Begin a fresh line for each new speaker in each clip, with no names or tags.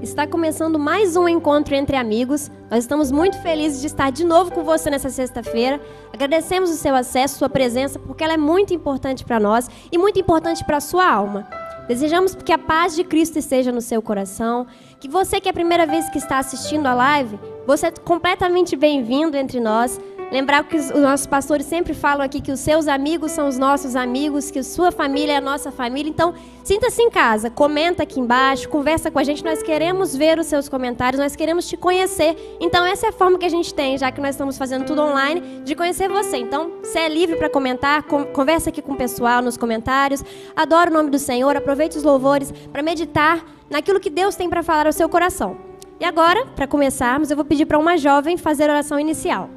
Está começando mais um encontro entre amigos. Nós estamos muito felizes de estar de novo com você nessa sexta-feira. Agradecemos o seu acesso, sua presença, porque ela é muito importante para nós e muito importante para a sua alma. Desejamos que a paz de Cristo esteja no seu coração, que você que é a primeira vez que está assistindo a live, você é completamente bem-vindo entre nós. Lembrar que os nossos pastores sempre falam aqui que os seus amigos são os nossos amigos, que a sua família é a nossa família. Então, sinta-se em casa, comenta aqui embaixo, conversa com a gente. Nós queremos ver os seus comentários, nós queremos te conhecer. Então, essa é a forma que a gente tem, já que nós estamos fazendo tudo online, de conhecer você. Então, você é livre para comentar, conversa aqui com o pessoal nos comentários. Adora o nome do Senhor, aproveite os louvores para meditar naquilo que Deus tem para falar ao seu coração. E agora, para começarmos, eu vou pedir para uma jovem fazer a oração inicial.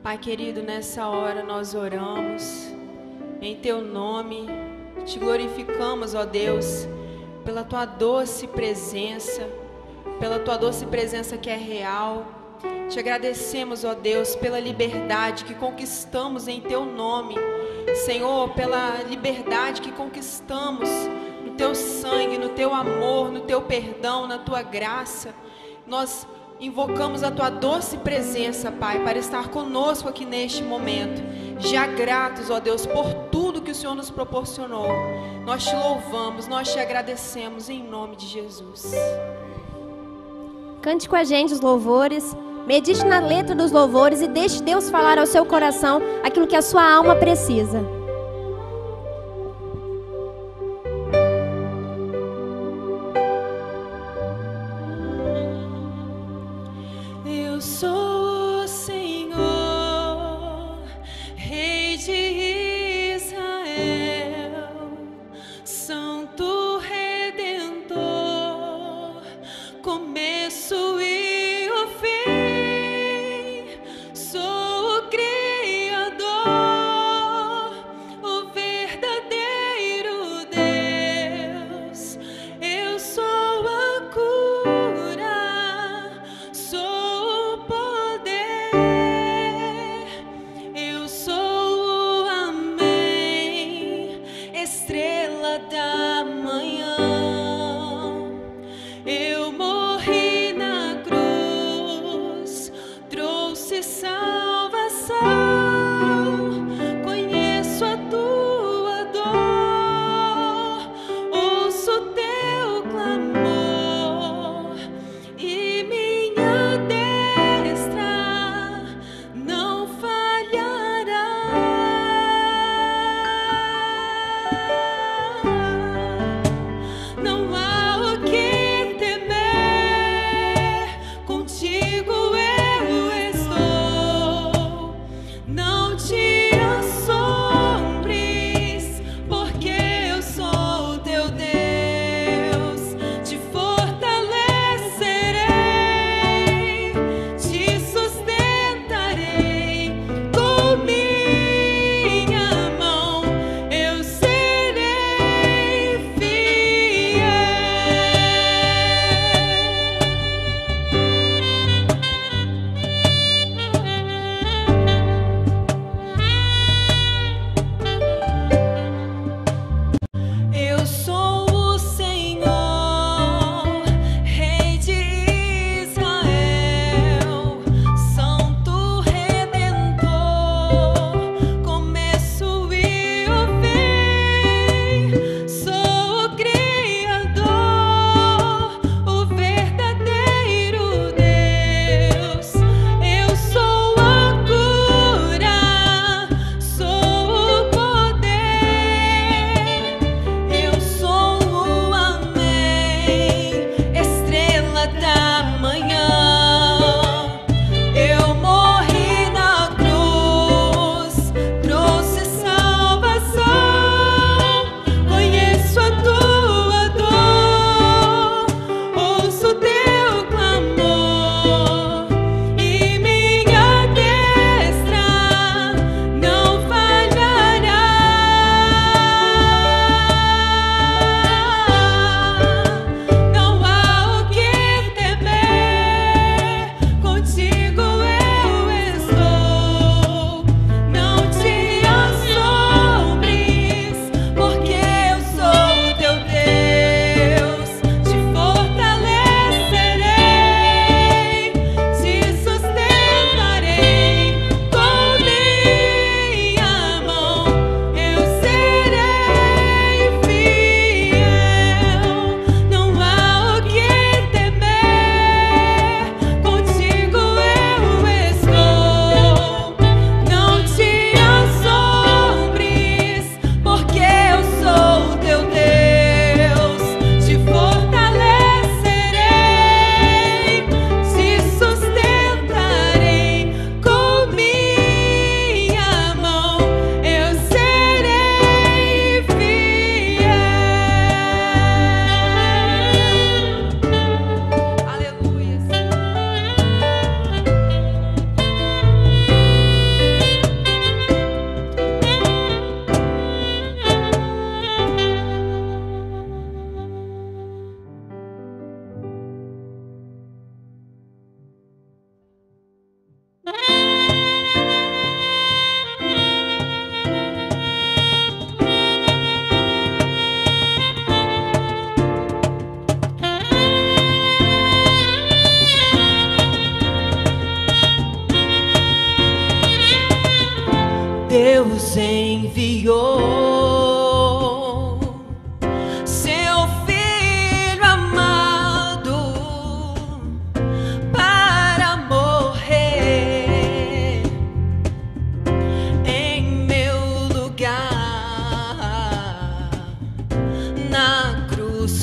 Pai querido, nessa hora nós oramos em Teu nome, te glorificamos, ó Deus, pela Tua doce presença que é real. Te agradecemos, ó Deus, pela liberdade que conquistamos em Teu nome, Senhor, pela liberdade que conquistamos no Teu sangue, no Teu amor, no Teu perdão, na Tua graça. Nós invocamos a Tua doce presença, Pai, para estar conosco aqui neste momento. Já gratos, ó Deus, por tudo que o Senhor nos proporcionou. Nós te louvamos, nós te agradecemos em nome de Jesus.
Cante com a gente os louvores, medite na letra dos louvores e deixe Deus falar ao seu coração aquilo que a sua alma precisa.
Eu sou o Senhor, Rei de Israel, Santo Redentor, começo e o fim. Sou o Criador, o verdadeiro Deus. Eu sou a cura, sou o poder. Eu sou o Amém, estrela da manhã. Eu morri na cruz, trouxe salvação. Conheço a tua dor, ouço teu clamor, e minha destra não falhará.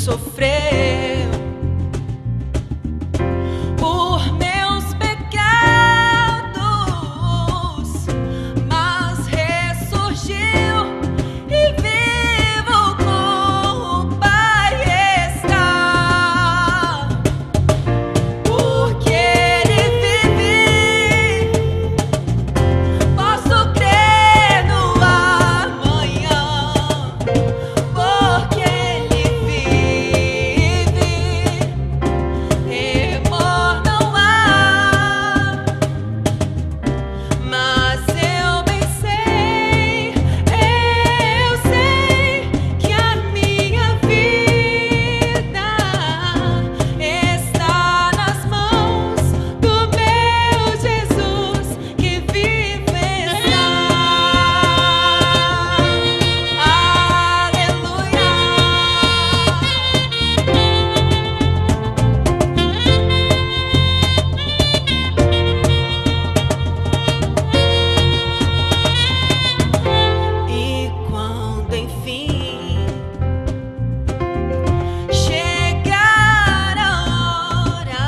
sofreu por meus pecados, mas ressurgiu e vivo com o Pai está. Porque Ele vive, posso crer no amanhã. Porque Ele vive, temor não há. Mas eu bem sei que a minha vida está nas mãos do meu Jesus que vive está. Aleluia. E quando enfim chegar a hora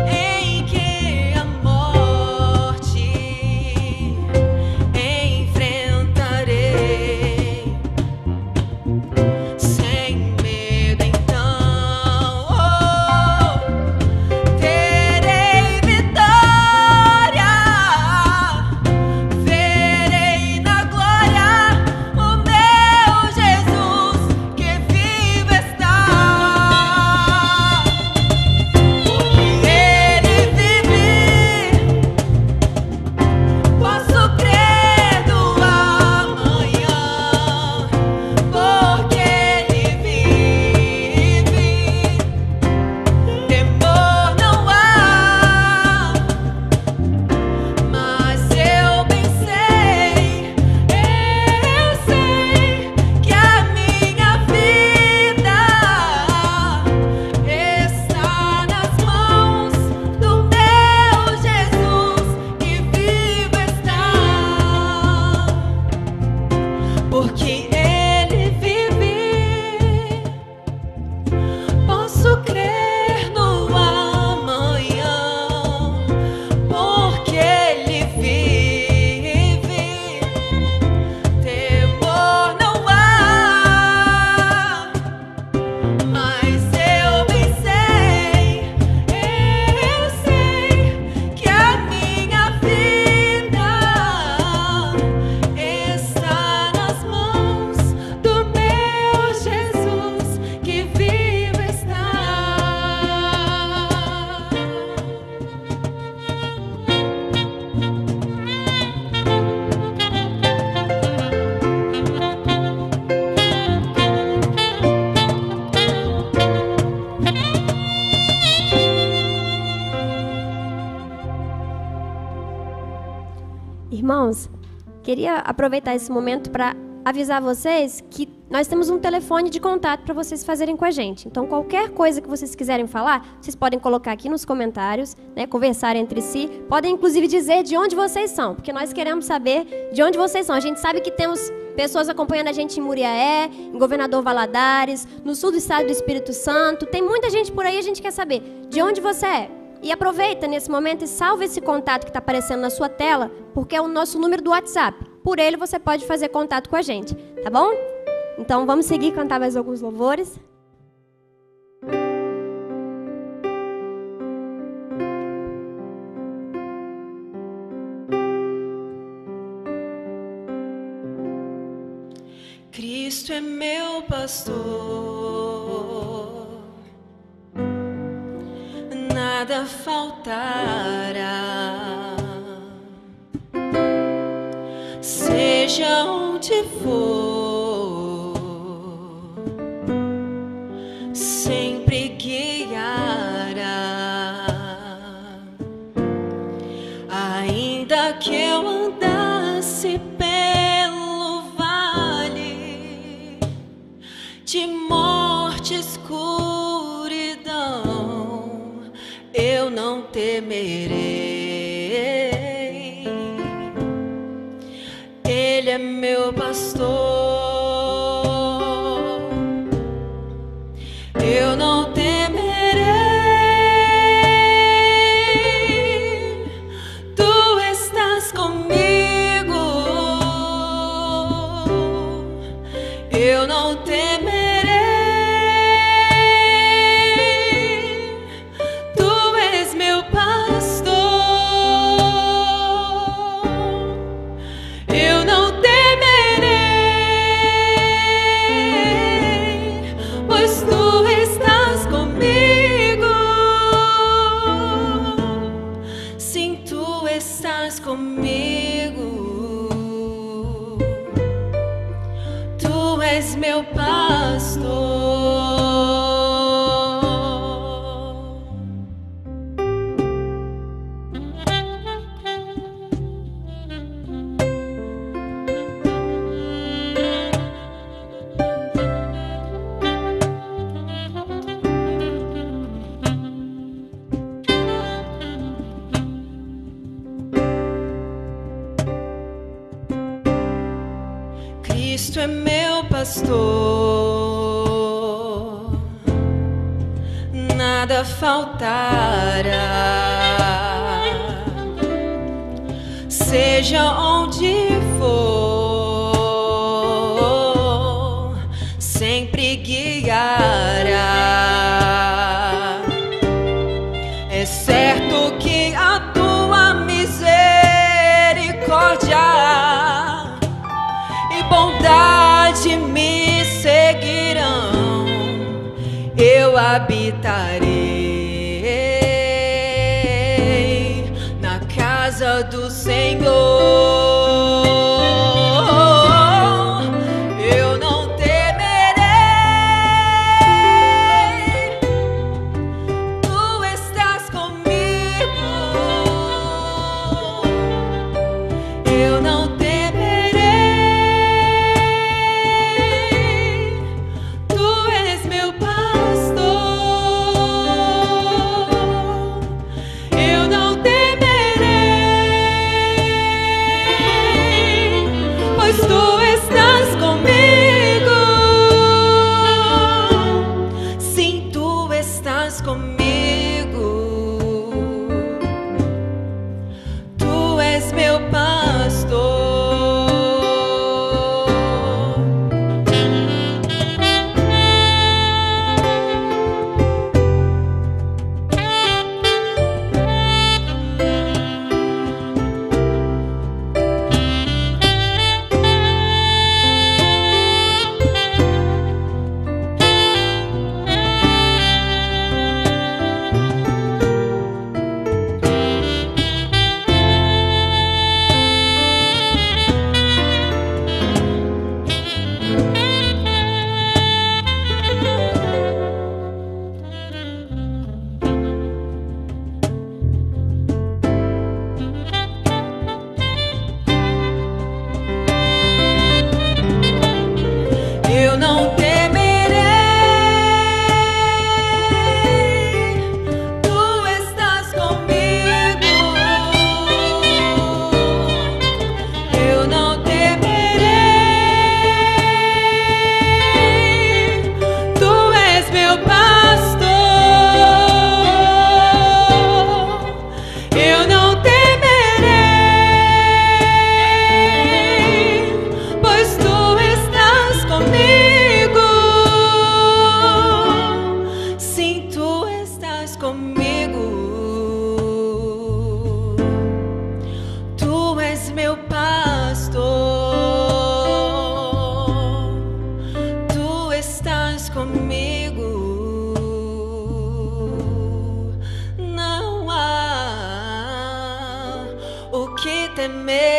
em que a morte enfrentarei, sem medo então terei vitória. Verei na glória o meu Jesus que vive está. Porque Ele vive, posso crer no amanhã. Porque Ele vive, temor não há. Mas eu bem sei que a minha vida está nas mãos do meu Jesus que vive está. Porque Ele vive, posso crer no amanhã. Porque Ele vive, temor não há. Mas eu bem sei que a minha vida está nas mãos do meu Jesus que vive está.
Irmãos, queria aproveitar esse momento para avisar vocês que nós temos um telefone de contato para vocês fazerem com a gente. Então, qualquer coisa que vocês quiserem falar, vocês podem colocar aqui nos comentários, né, conversar entre si. Podem, inclusive, dizer de onde vocês são, porque nós queremos saber de onde vocês são. A gente sabe que temos pessoas acompanhando a gente em Muriaé, em Governador Valadares, no sul do estado do Espírito Santo. Tem muita gente por aí, a gente quer saber de onde você é. E aproveita nesse momento e salva esse contato que está aparecendo na sua tela, porque é o nosso número do WhatsApp. Por ele você pode fazer contato com a gente, tá bom? Então vamos seguir, cantar mais alguns louvores.
Cristo é meu pastor, nada faltará. Seja onde for, sempre guiará. Ainda que eu andasse pelo vale de morte e escuridão, eu não temerei. Ele é meu pastor, eu não temerei. Tu és meu pastor, eu não temerei, pois tu estás comigo. Sim, tu estás comigo. Tu és meu pastor. Cristo é meu pastor, nada faltará. Seja onde for, sempre guiará. É certo que a tua misericórdia e bondade me seguirão. Eu habitarei na casa do Senhor. Eu não temerei, tu estás comigo. Eu não temerei, tu és meu pastor. Eu não temerei, pois tu estás comigo. Sim, tu estás comigo. Tu és meu pastor. Eu não temerei, tu estás comigo. Eu não temerei, tu és meu pastor. Eu não temerei, pois tu estás comigo. Sim, tu estás comigo. Tu és meu pastor. Tu estás comigo. Não há o que temer.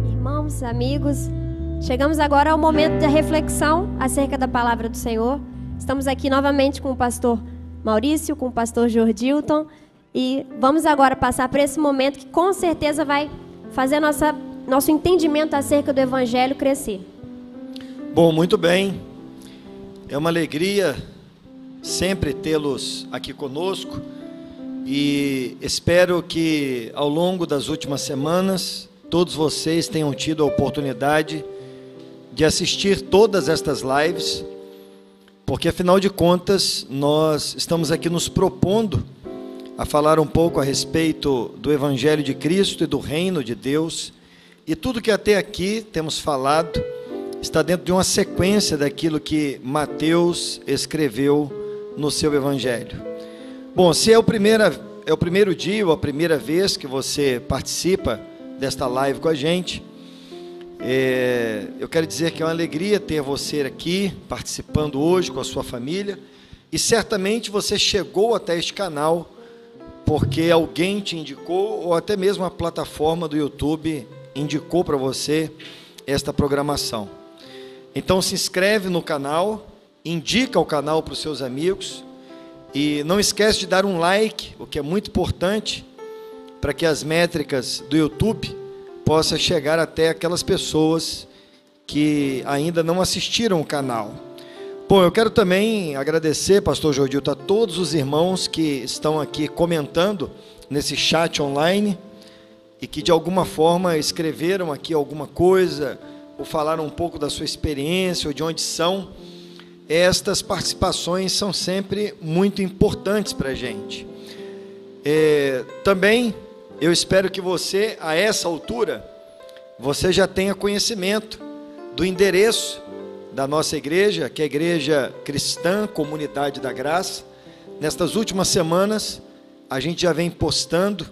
Irmãos, amigos, chegamos agora ao momento da reflexão acerca da palavra do Senhor. Estamos aqui novamente com o pastor Maurício, com o pastor Jordilton, e vamos agora passar por esse momento que com certeza vai fazer nosso entendimento acerca do Evangelho crescer.
Bom, muito bem. É uma alegria sempre tê-los aqui conosco. e espero que ao longo das últimas semanas todos vocês tenham tido a oportunidade de assistir todas estas lives, porque afinal de contas nós estamos aqui nos propondo a falar um pouco a respeito do Evangelho de Cristo e do Reino de Deus, e tudo que até aqui temos falado está dentro de uma sequência daquilo que Mateus escreveu no seu Evangelho. Bom, se é o primeiro dia ou a primeira vez que você participa desta live com a gente, eu quero dizer que é uma alegria ter você aqui participando hoje com a sua família, e certamente você chegou até este canal porque alguém te indicou, ou até mesmo a plataforma do YouTube indicou para você esta programação. Então se inscreve no canal, indica o canal para os seus amigos, e não esquece de dar um like, o que é muito importante para que as métricas do YouTube possam chegar até aquelas pessoas que ainda não assistiram o canal. Bom, eu quero também agradecer, pastor Jordilton, a todos os irmãos que estão aqui comentando nesse chat online e que de alguma forma escreveram aqui alguma coisa ou falaram um pouco da sua experiência ou de onde são. Estas participações são sempre muito importantes para a gente. Também eu espero que você, a essa altura, você já tenha conhecimento do endereço da nossa igreja, que é a Igreja Cristã Comunidade da Graça. Nestas últimas semanas, a gente já vem postando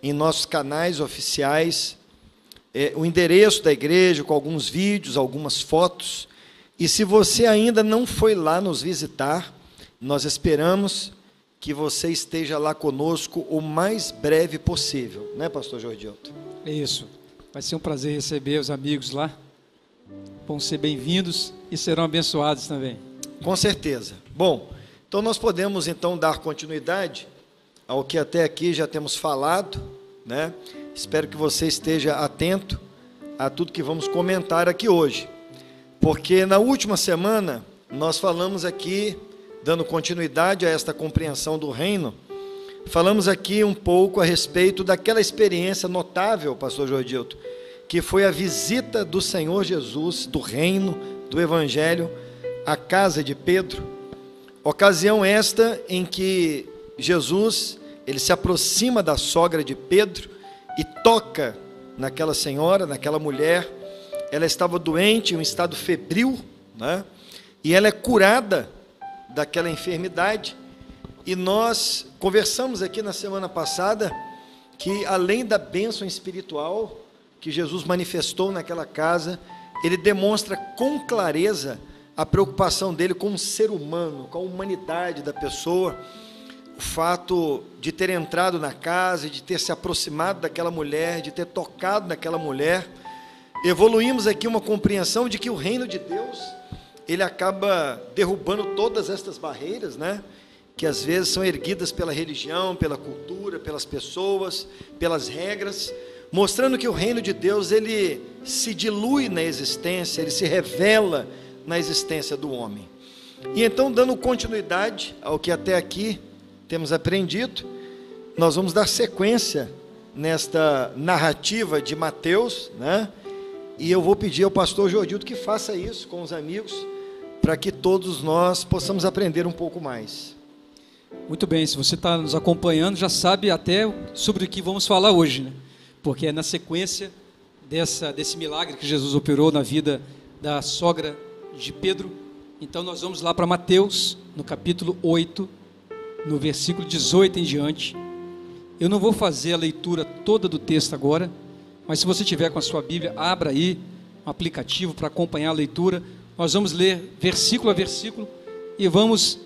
em nossos canais oficiais o endereço da igreja, com alguns vídeos, algumas fotos. E se você ainda não foi lá nos visitar, nós esperamos que você esteja lá conosco o mais breve possível, né, pastor Jordilton?
É isso, vai ser um prazer receber os amigos lá, vão ser bem-vindos e serão abençoados também.
Com certeza. Bom, então nós podemos então dar continuidade ao que até aqui já temos falado, né? Espero que você esteja atento a tudo que vamos comentar aqui hoje, porque na última semana nós falamos aqui, dando continuidade a esta compreensão do reino, falamos aqui um pouco a respeito daquela experiência notável, pastor Jordilton, que foi a visita do Senhor Jesus, do reino, do Evangelho, à casa de Pedro. Ocasião esta em que Jesus, ele se aproxima da sogra de Pedro e toca naquela senhora, naquela mulher. Ela estava doente, em um estado febril, né? E ela é curada daquela enfermidade. E nós conversamos aqui na semana passada que, além da bênção espiritual que Jesus manifestou naquela casa, ele demonstra com clareza a preocupação dele com o ser humano, com a humanidade da pessoa. O fato de ter entrado na casa, de ter se aproximado daquela mulher, de ter tocado naquela mulher, evoluímos aqui uma compreensão de que o reino de Deus, ele acaba derrubando todas estas barreiras, né? Que às vezes são erguidas pela religião, pela cultura, pelas pessoas, pelas regras, mostrando que o reino de Deus, ele se dilui na existência, ele se revela na existência do homem. E então, dando continuidade ao que até aqui temos aprendido, nós vamos dar sequência nesta narrativa de Mateus, né? E eu vou pedir ao pastor Jordilton que faça isso com os amigos, para que todos nós possamos aprender um pouco mais.
Muito bem, se você está nos acompanhando, já sabe até sobre o que vamos falar hoje, né? Porque é na sequência desse milagre que Jesus operou na vida da sogra de Pedro. Então nós vamos lá para Mateus, no capítulo 8, no versículo 18 em diante. Eu não vou fazer a leitura toda do texto agora, mas se você tiver com a sua Bíblia, abra aí um aplicativo para acompanhar a leitura. Nós vamos ler versículo a versículo e vamos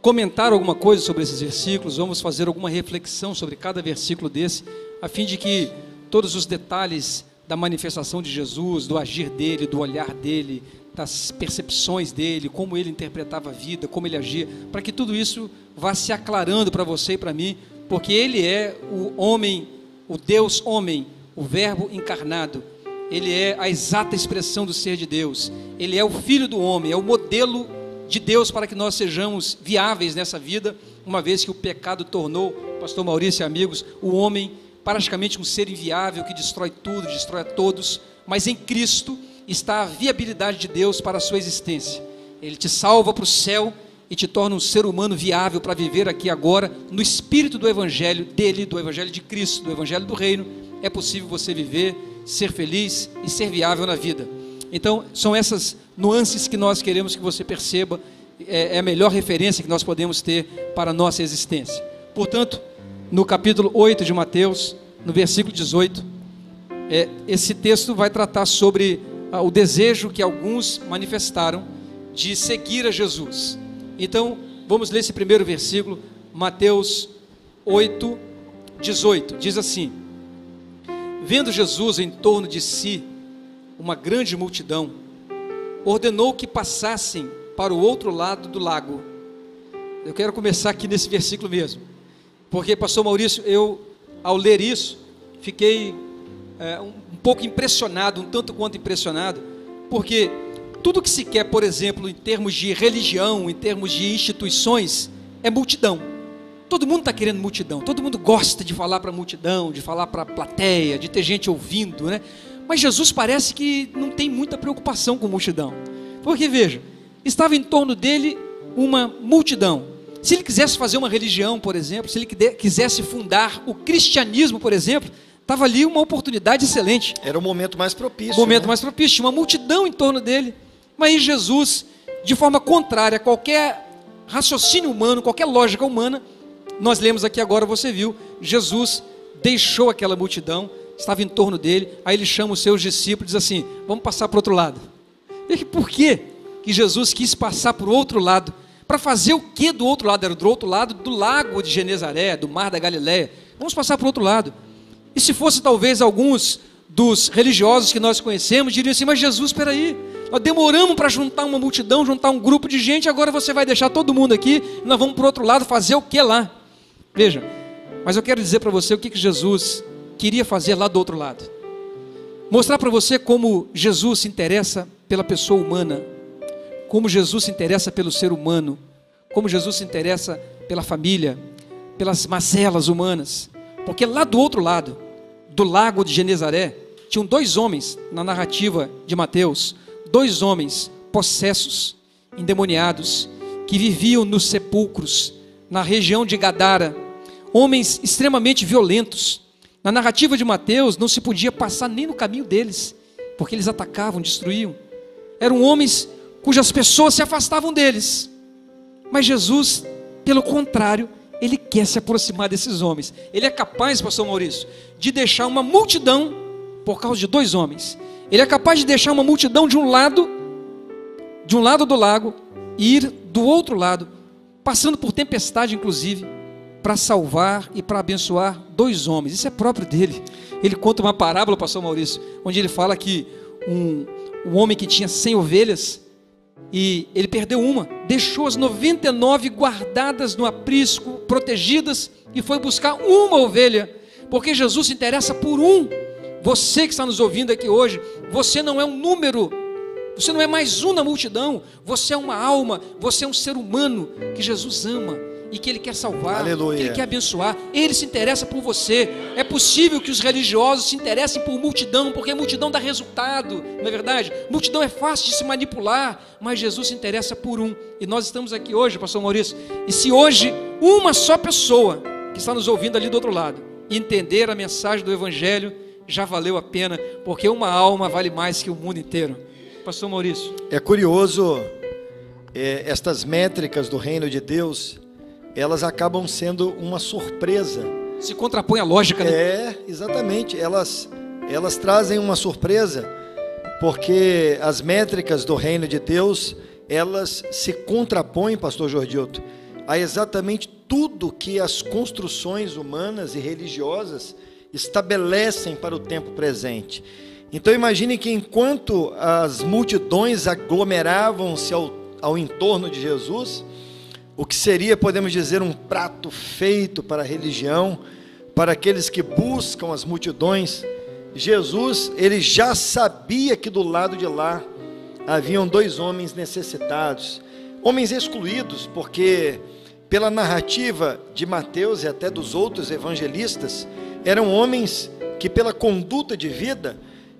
comentar alguma coisa sobre esses versículos, vamos fazer alguma reflexão sobre cada versículo desse, a fim de que todos os detalhes da manifestação de Jesus, do agir dele, do olhar dele, das percepções dele, como ele interpretava a vida, como ele agia, para que tudo isso vá se aclarando para você e para mim, porque ele é o homem, o Deus homem, o verbo encarnado. Ele é a exata expressão do ser de Deus. Ele é o Filho do homem, é o modelo de Deus para que nós sejamos viáveis nessa vida, uma vez que o pecado tornou, pastor Maurício e amigos, o homem praticamente um ser inviável que destrói tudo, destrói a todos, mas em Cristo está a viabilidade de Deus para a sua existência. Ele te salva para o céu e te torna um ser humano viável para viver aqui agora, no espírito do evangelho dele, do evangelho de Cristo, do evangelho do reino. É possível você viver, ser feliz e ser viável na vida. Então, são essas nuances que nós queremos que você perceba, é a melhor referência que nós podemos ter para a nossa existência. Portanto, no capítulo 8 de Mateus, no versículo 18, esse texto vai tratar sobre o desejo que alguns manifestaram de seguir a Jesus. Então, vamos ler esse primeiro versículo, Mateus 8, 18, diz assim: vendo Jesus em torno de si uma grande multidão, ordenou que passassem para o outro lado do lago. Eu quero começar aqui nesse versículo mesmo, porque, pastor Maurício, eu, ao ler isso, fiquei um pouco impressionado, um tanto quanto impressionado, porque tudo que se quer, por exemplo, em termos de religião, em termos de instituições, é multidão. Todo mundo está querendo multidão, todo mundo gosta de falar para a multidão, de falar para a plateia, de ter gente ouvindo, né? Mas Jesus parece que não tem muita preocupação com multidão, porque veja, estava em torno dele uma multidão. Se ele quisesse fazer uma religião, por exemplo, se ele quisesse fundar o cristianismo, por exemplo, estava ali uma oportunidade excelente.
Era o momento mais propício.
O momento mais propício, tinha uma multidão em torno dele. Mas Jesus, de forma contrária a qualquer raciocínio humano, qualquer lógica humana, nós lemos aqui agora, você viu, Jesus deixou aquela multidão, estava em torno dele, aí ele chama os seus discípulos e diz assim: vamos passar para o outro lado. E por que Jesus quis passar para o outro lado? Para fazer o que do outro lado? Era do outro lado do lago de Genezaré, do mar da Galileia. Vamos passar para o outro lado. E se fosse talvez alguns dos religiosos que nós conhecemos, diriam assim: mas Jesus, espera aí, nós demoramos para juntar uma multidão, juntar um grupo de gente, agora você vai deixar todo mundo aqui, e nós vamos para o outro lado fazer o que lá? Veja, mas eu quero dizer para você o que Jesus queria fazer lá do outro lado. Mostrar para você como Jesus se interessa pela pessoa humana, como Jesus se interessa pelo ser humano, como Jesus se interessa pela família, pelas mazelas humanas. Porque lá do outro lado, do lago de Genezaré, tinham dois homens, na narrativa de Mateus, dois homens possessos, endemoniados, que viviam nos sepulcros, na região de Gadara, homens extremamente violentos. Na narrativa de Mateus, não se podia passar nem no caminho deles, porque eles atacavam, destruíam. Eram homens cujas pessoas se afastavam deles. Mas Jesus, pelo contrário, ele quer se aproximar desses homens. Ele é capaz, pastor Maurício, de deixar uma multidão por causa de dois homens. Ele é capaz de deixar uma multidão de um lado do lago, e ir do outro lado, passando por tempestade inclusive, para salvar e para abençoar dois homens. Isso é próprio dele. Ele conta uma parábola, pastor Maurício, onde ele fala que um homem que tinha 100 ovelhas, e ele perdeu uma, deixou as 99 guardadas no aprisco, protegidas, e foi buscar uma ovelha, porque Jesus se interessa por um. Você que está nos ouvindo aqui hoje, você não é um número, você não é mais um na multidão, você é uma alma, você é um ser humano que Jesus ama e que Ele quer salvar,
Aleluia.
que Ele quer abençoar. Ele se interessa por você. É possível que os religiosos se interessem por multidão, porque a multidão dá resultado, não é verdade? Multidão é fácil de se manipular, mas Jesus se interessa por um. E nós estamos aqui hoje, pastor Maurício, e se hoje uma só pessoa que está nos ouvindo ali do outro lado entender a mensagem do Evangelho, já valeu a pena, porque uma alma vale mais que o mundo inteiro. Pastor Maurício.
É curioso, estas métricas do reino de Deus, elas acabam sendo uma surpresa.
Se contrapõe à lógica, né?
Exatamente. Elas trazem uma surpresa, porque as métricas do reino de Deus, elas se contrapõem, pastor Jordilto, a exatamente tudo que as construções humanas e religiosas estabelecem para o tempo presente. Então imagine que enquanto as multidões aglomeravam-se ao entorno de Jesus, o que seria, podemos dizer, um prato feito para a religião, para aqueles que buscam as multidões, Jesus, ele já sabia que do lado de lá haviam dois homens necessitados, Homens excluídos, porque pela narrativa de Mateus e até dos outros evangelistas, eram homens que pela conduta de vida,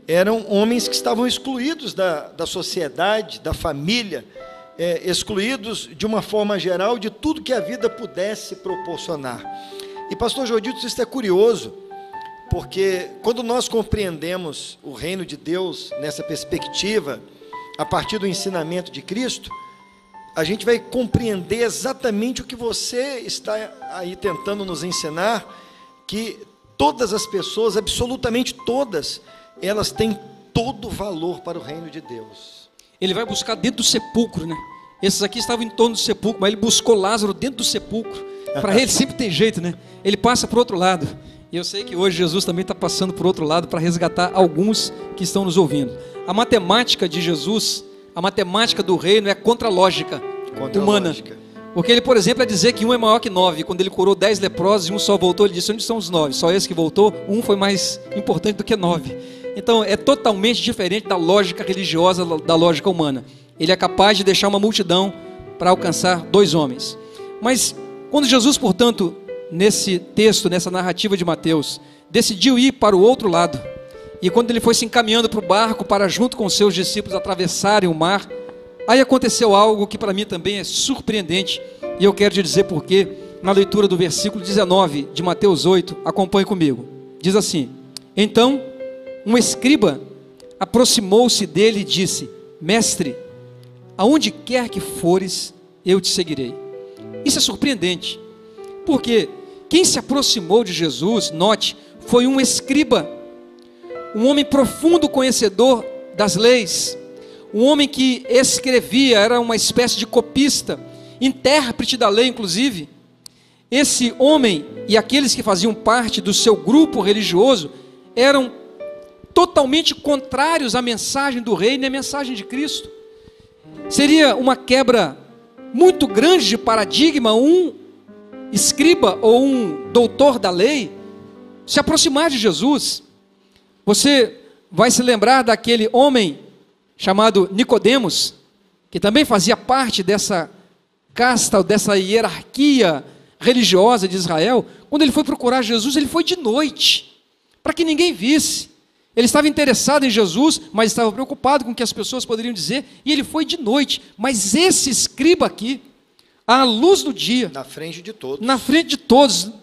eram homens que estavam excluídos da sociedade, da família, excluídos de uma forma geral de tudo que a vida pudesse proporcionar. E pastor Jordito, isso é curioso, porque quando nós compreendemos o reino de Deus nessa perspectiva, a partir do ensinamento de Cristo, a gente vai compreender exatamente o que você está aí tentando nos ensinar, que todas as pessoas, absolutamente todas, elas têm todo o valor para o reino de Deus.
Ele vai buscar dentro do sepulcro, né? Esses aqui estavam em torno do sepulcro, mas ele buscou Lázaro dentro do sepulcro. Para ele sempre tem jeito, né? Ele passa para o outro lado. E eu sei que hoje Jesus também está passando para o outro lado para resgatar alguns que estão nos ouvindo. A matemática de Jesus, a matemática do reino é contra a lógica humana. Porque ele, por exemplo, vai dizer que um é maior que 9. Quando ele curou 10 leprosos e um só voltou, ele disse: onde são os 9? Só esse que voltou, um foi mais importante do que 9. Então é totalmente diferente da lógica religiosa, da lógica humana. Ele é capaz de deixar uma multidão para alcançar 2 homens. Mas quando Jesus, portanto, nesse texto, nessa narrativa de Mateus, decidiu ir para o outro lado, e quando ele foi se encaminhando para o barco para junto com seus discípulos atravessarem o mar, aí aconteceu algo que para mim também é surpreendente, e eu quero te dizer porquê, na leitura do versículo 19 de Mateus 8, acompanhe comigo. Diz assim: então um escriba aproximou-se dele e disse: mestre, aonde quer que fores, eu te seguirei. Isso é surpreendente, porque quem se aproximou de Jesus, note, foi um escriba, um homem profundo conhecedor das leis, um homem que escrevia, era uma espécie de copista, intérprete da lei inclusive. Esse homem e aqueles que faziam parte do seu grupo religioso eram totalmente contrários à mensagem do reino e à mensagem de Cristo. Seria uma quebra muito grande de paradigma um escriba ou um doutor da lei se aproximar de Jesus. Você vai se lembrar daquele homem chamado Nicodemos, que também fazia parte dessa casta, dessa hierarquia religiosa de Israel. Quando ele foi procurar Jesus, ele foi de noite, para que ninguém visse. Ele estava interessado em Jesus, mas estava preocupado com o que as pessoas poderiam dizer, e ele foi de noite. Mas esse escriba aqui, à luz do dia,
na frente de todos,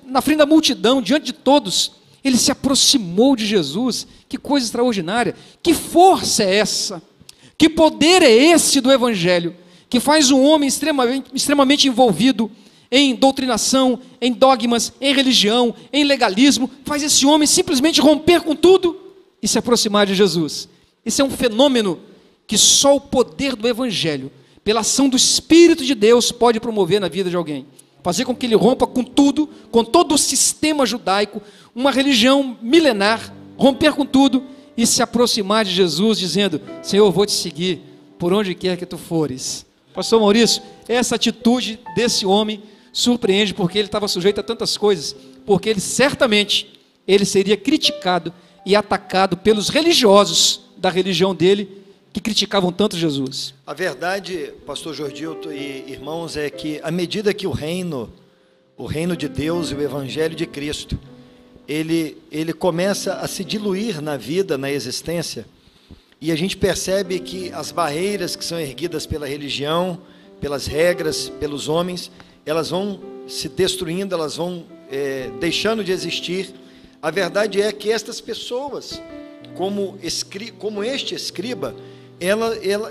na frente da multidão, diante de todos, ele se aproximou de Jesus. Que coisa extraordinária, que força é essa, que poder é esse do Evangelho, que faz um homem extremamente envolvido em doutrinação, em dogmas, em religião, em legalismo, faz esse homem simplesmente romper com tudo e se aproximar de Jesus. Isso é um fenômeno que só o poder do Evangelho, pela ação do Espírito de Deus, pode promover na vida de alguém. Fazer com que ele rompa com tudo, com todo o sistema judaico, uma religião milenar, romper com tudo e se aproximar de Jesus, dizendo: Senhor, eu vou te seguir por onde quer que tu fores. Pastor Maurício, essa atitude desse homem surpreende, porque ele estava sujeito a tantas coisas, porque ele certamente seria criticado e atacado pelos religiosos da religião dele, que criticavam tanto Jesus.
A verdade, pastor Jordilton e irmãos, é que à medida que o reino de Deus e o Evangelho de Cristo, ele começa a se diluir na vida, na existência, e a gente percebe que as barreiras que são erguidas pela religião, pelas regras, pelos homens, elas vão se destruindo, elas vão deixando de existir. A verdade é que estas pessoas, como este escriba,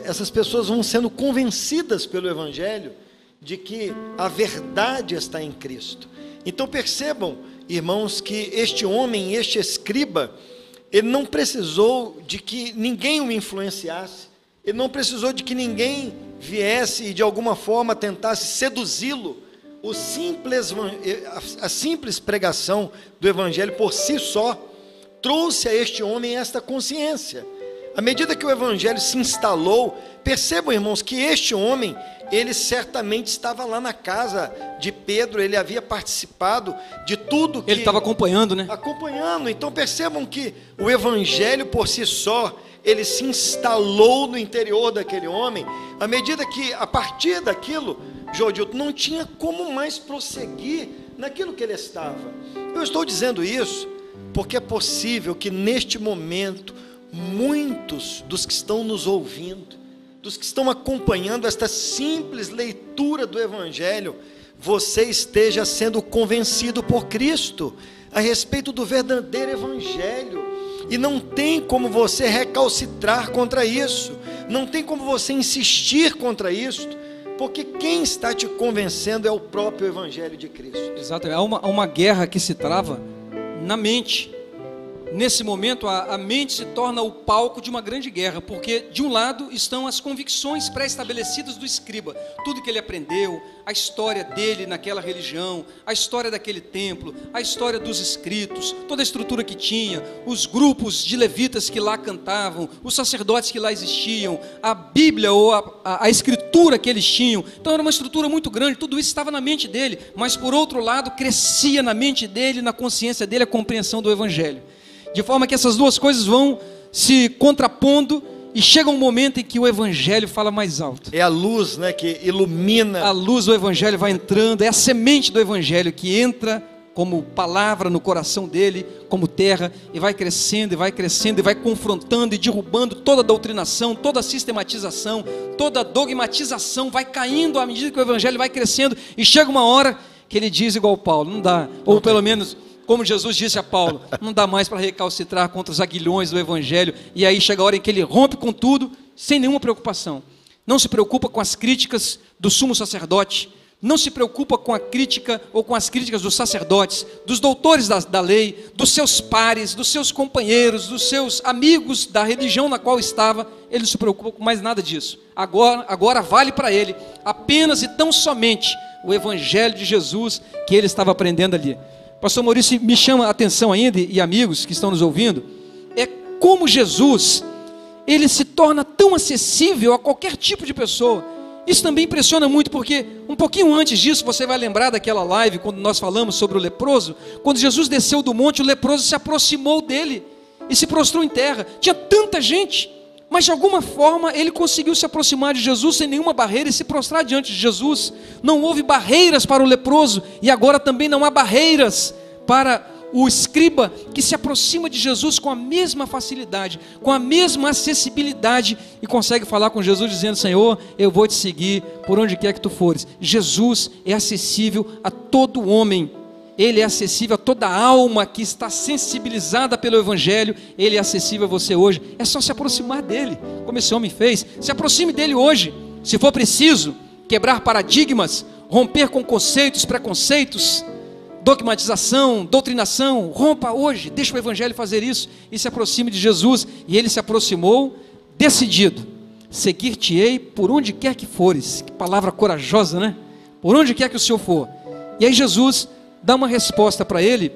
essas pessoas vão sendo convencidas pelo Evangelho de que a verdade está em Cristo. Então percebam, irmãos, que este homem, este escriba, ele não precisou de que ninguém o influenciasse, ele não precisou de que ninguém viesse e de alguma forma tentasse seduzi-lo. A simples pregação do Evangelho por si só trouxe a este homem esta consciência. À medida que o Evangelho se instalou, percebam, irmãos, que este homem, ele certamente estava lá na casa de Pedro, ele havia participado de tudo que...
Ele estava acompanhando, né?
Acompanhando. Então percebam que o Evangelho por si só, ele se instalou no interior daquele homem, à medida que, a partir daquilo, Jodilton não tinha como mais prosseguir naquilo que ele estava. Eu estou dizendo isso porque é possível que neste momento, muitos dos que estão nos ouvindo, dos que estão acompanhando esta simples leitura do Evangelho, você esteja sendo convencido por Cristo a respeito do verdadeiro Evangelho, e não tem como você recalcitrar contra isso, não tem como você insistir contra isso, porque quem está te convencendo é o próprio Evangelho de Cristo.
Exato, há uma guerra que se trava na mente. Nesse momento, a mente se torna o palco de uma grande guerra, porque de um lado estão as convicções pré-estabelecidas do escriba, tudo que ele aprendeu, a história dele naquela religião, a história daquele templo, a história dos escritos, toda a estrutura que tinha, os grupos de levitas que lá cantavam, os sacerdotes que lá existiam, a Bíblia ou a escritura que eles tinham. Então era uma estrutura muito grande, tudo isso estava na mente dele, mas por outro lado crescia na mente dele, na consciência dele, a compreensão do Evangelho. De forma que essas duas coisas vão se contrapondo e chega um momento em que o Evangelho fala mais alto.
É a luz, né, que ilumina.
A luz do Evangelho vai entrando, é a semente do Evangelho que entra como palavra no coração dele, como terra, e vai crescendo, e vai crescendo, e vai confrontando e derrubando toda a doutrinação, toda a sistematização, toda a dogmatização, vai caindo à medida que o Evangelho vai crescendo, e chega uma hora que ele diz igual Paulo, não dá, ou pelo menos como Jesus disse a Paulo, não dá mais para recalcitrar contra os aguilhões do Evangelho, e aí chega a hora em que ele rompe com tudo, sem nenhuma preocupação. Não se preocupa com as críticas do sumo sacerdote, não se preocupa com a crítica ou com as críticas dos sacerdotes, dos doutores da lei, dos seus pares, dos seus companheiros, dos seus amigos da religião na qual estava. Ele não se preocupa com mais nada disso. Agora vale para ele apenas e tão somente o Evangelho de Jesus que ele estava aprendendo ali. Pastor Maurício, me chama a atenção ainda, e amigos que estão nos ouvindo, é como Jesus, ele se torna tão acessível a qualquer tipo de pessoa. Isso também impressiona muito, porque um pouquinho antes disso, você vai lembrar daquela live, quando nós falamos sobre o leproso, quando Jesus desceu do monte, o leproso se aproximou dele, e se prostrou em terra. Tinha tanta gente, mas de alguma forma, ele conseguiu se aproximar de Jesus sem nenhuma barreira, e se prostrar diante de Jesus. Não houve barreiras para o leproso, e agora também não há barreiras para o escriba, que se aproxima de Jesus com a mesma facilidade, com a mesma acessibilidade, e consegue falar com Jesus dizendo: Senhor, eu vou te seguir por onde quer que tu fores. Jesus é acessível a todo homem, ele é acessível a toda alma que está sensibilizada pelo Evangelho. Ele é acessível a você hoje, é só se aproximar dele, como esse homem fez. Se aproxime dele hoje, se for preciso, quebrar paradigmas, romper com conceitos, preconceitos, dogmatização, doutrinação, rompa hoje, deixa o Evangelho fazer isso, e se aproxime de Jesus. E ele se aproximou decidido: seguir-te-ei por onde quer que fores. Que palavra corajosa, né? Por onde quer que o Senhor for. E aí Jesus dá uma resposta para ele,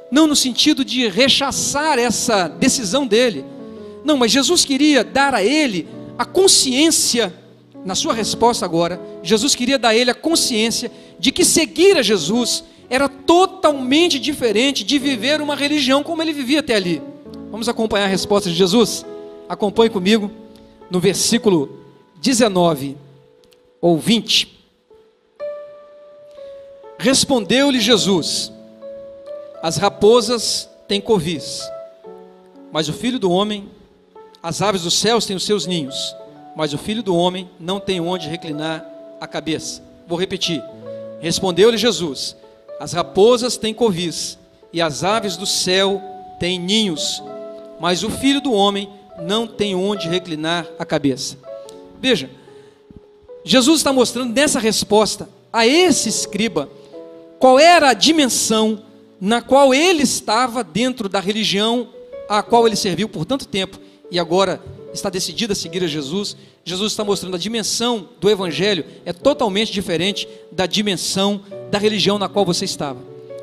não no sentido de rechaçar essa decisão dele, não, mas Jesus queria dar a ele a consciência. Na sua resposta agora, Jesus queria dar a ele a consciência de que seguir a Jesus era totalmente diferente de viver uma religião como ele vivia até ali. Vamos acompanhar a resposta de Jesus? Acompanhe comigo no versículo 19 ou 20. Respondeu-lhe Jesus: as raposas têm covis, mas o Filho do Homem, as aves dos céus têm os seus ninhos, mas o Filho do Homem não tem onde reclinar a cabeça. Vou repetir. Respondeu-lhe Jesus: as raposas têm covis, e as aves do céu têm ninhos, mas o Filho do Homem não tem onde reclinar a cabeça. Veja, Jesus está mostrando nessa resposta a esse escriba qual era a dimensão na qual ele estava dentro da religião a qual ele serviu por tanto tempo, e agora está decidido a seguir a Jesus. Jesus está mostrando a dimensão do Evangelho é totalmente diferente da dimensão da religião na qual você estava.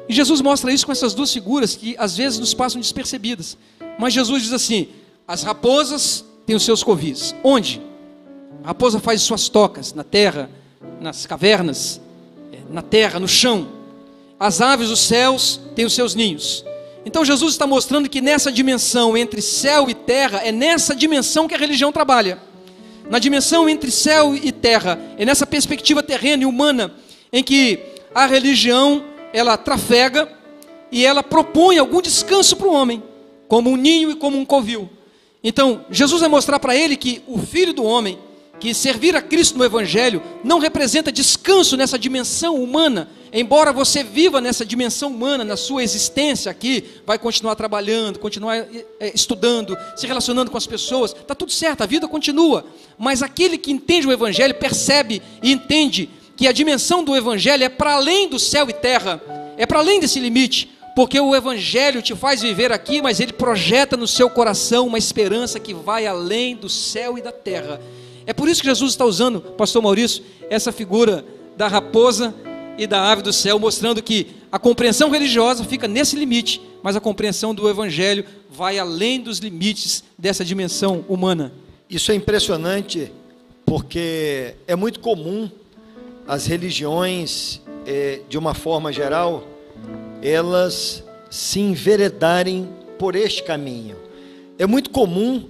E Jesus mostra isso com essas duas figuras que às vezes nos passam despercebidas. Mas Jesus diz assim: as raposas têm os seus covis. Onde? A raposa faz suas tocas na terra, nas cavernas, na terra, no chão. As aves dos céus têm os seus ninhos. Então Jesus está mostrando que nessa dimensão entre céu e terra, é nessa dimensão que a religião trabalha. Na dimensão entre céu e terra, é nessa perspectiva terrena e humana, em que a religião, ela trafega e ela propõe algum descanso para o homem, como um ninho e como um covil. Então, Jesus vai mostrar para ele que o Filho do Homem, que servir a Cristo no Evangelho, não representa descanso nessa dimensão humana. Embora você viva nessa dimensão humana, na sua existência aqui, vai continuar trabalhando, continuar estudando, se relacionando com as pessoas, está tudo certo, a vida continua. Mas aquele que entende o Evangelho, percebe e entende que a dimensão do Evangelho é para além do céu e terra, é para além desse limite, porque o Evangelho te faz viver aqui, mas ele projeta no seu coração uma esperança que vai além do céu e da terra. É por isso que Jesus está usando, pastor Maurício, essa figura da raposa e da ave do céu, mostrando que a compreensão religiosa fica nesse limite, mas a compreensão do Evangelho vai além dos limites dessa dimensão humana.
Isso é impressionante, porque é muito comum as religiões, de uma forma geral, elas se enveredarem por este caminho. É muito comum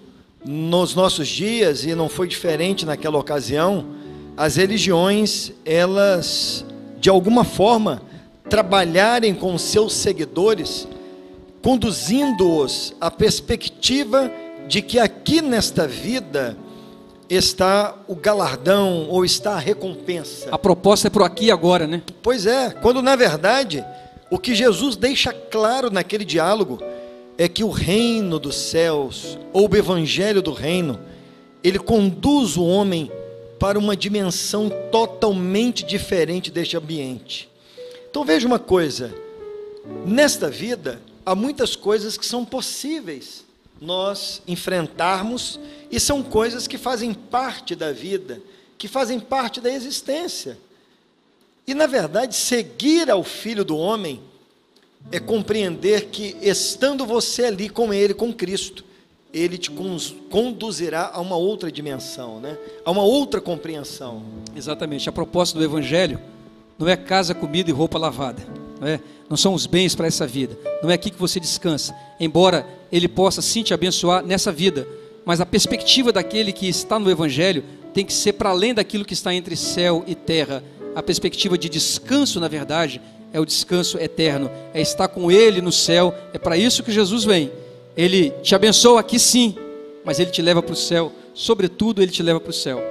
nos nossos dias, e não foi diferente naquela ocasião, as religiões, elas, de alguma forma, trabalharem com seus seguidores, conduzindo-os à perspectiva de que aqui nesta vida está o galardão, ou está a recompensa.
A proposta é por aqui e agora, né?
Pois é, quando na verdade, o que Jesus deixa claro naquele diálogo, é que o reino dos céus, ou o evangelho do reino, ele conduz o homem para uma dimensão totalmente diferente deste ambiente. Então veja uma coisa, nesta vida, há muitas coisas que são possíveis nós enfrentarmos, e são coisas que fazem parte da vida, que fazem parte da existência. E na verdade, seguir ao Filho do Homem, é compreender que, estando você ali com Ele, com Cristo, Ele te conduzirá a uma outra dimensão, né? A uma outra compreensão.
Exatamente, a proposta do Evangelho não é casa, comida e roupa lavada, não são os bens para essa vida, não é aqui que você descansa, embora Ele possa sim te abençoar nessa vida, mas a perspectiva daquele que está no Evangelho tem que ser para além daquilo que está entre céu e terra. A perspectiva de descanso, na verdade, é o descanso eterno, é estar com Ele no céu. É para isso que Jesus vem. Ele te abençoa aqui sim, mas Ele te leva para o céu. Sobretudo, Ele te leva para o céu.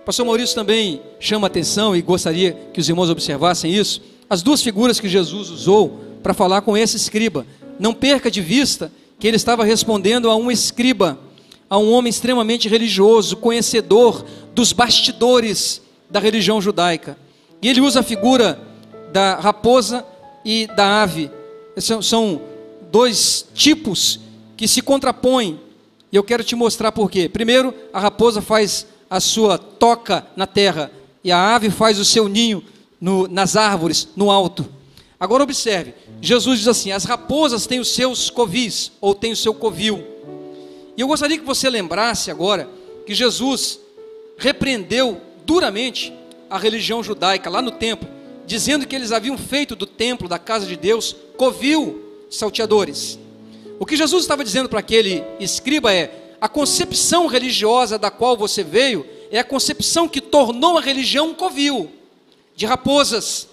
Pastor Maurício também chama a atenção, e gostaria que os irmãos observassem isso, as duas figuras que Jesus usou para falar com esse escriba. Não perca de vista que ele estava respondendo a um escriba, a um homem extremamente religioso, conhecedor dos bastidores da religião judaica. E ele usa a figura da raposa e da ave. São dois tipos que se contrapõem, e eu quero te mostrar por quê. Primeiro, a raposa faz a sua toca na terra, e a ave faz o seu ninho nas árvores, no alto. Agora observe, Jesus diz assim: as raposas têm os seus covis, ou têm o seu covil. E eu gostaria que você lembrasse agora que Jesus repreendeu duramente a religião judaica lá no templo, dizendo que eles haviam feito do templo, da casa de Deus, covil de salteadores. O que Jesus estava dizendo para aquele escriba é: a concepção religiosa da qual você veio é a concepção que tornou a religião um covil de raposas.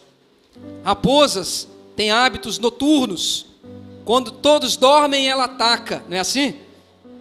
Raposas têm hábitos noturnos, quando todos dormem ela ataca, não é assim?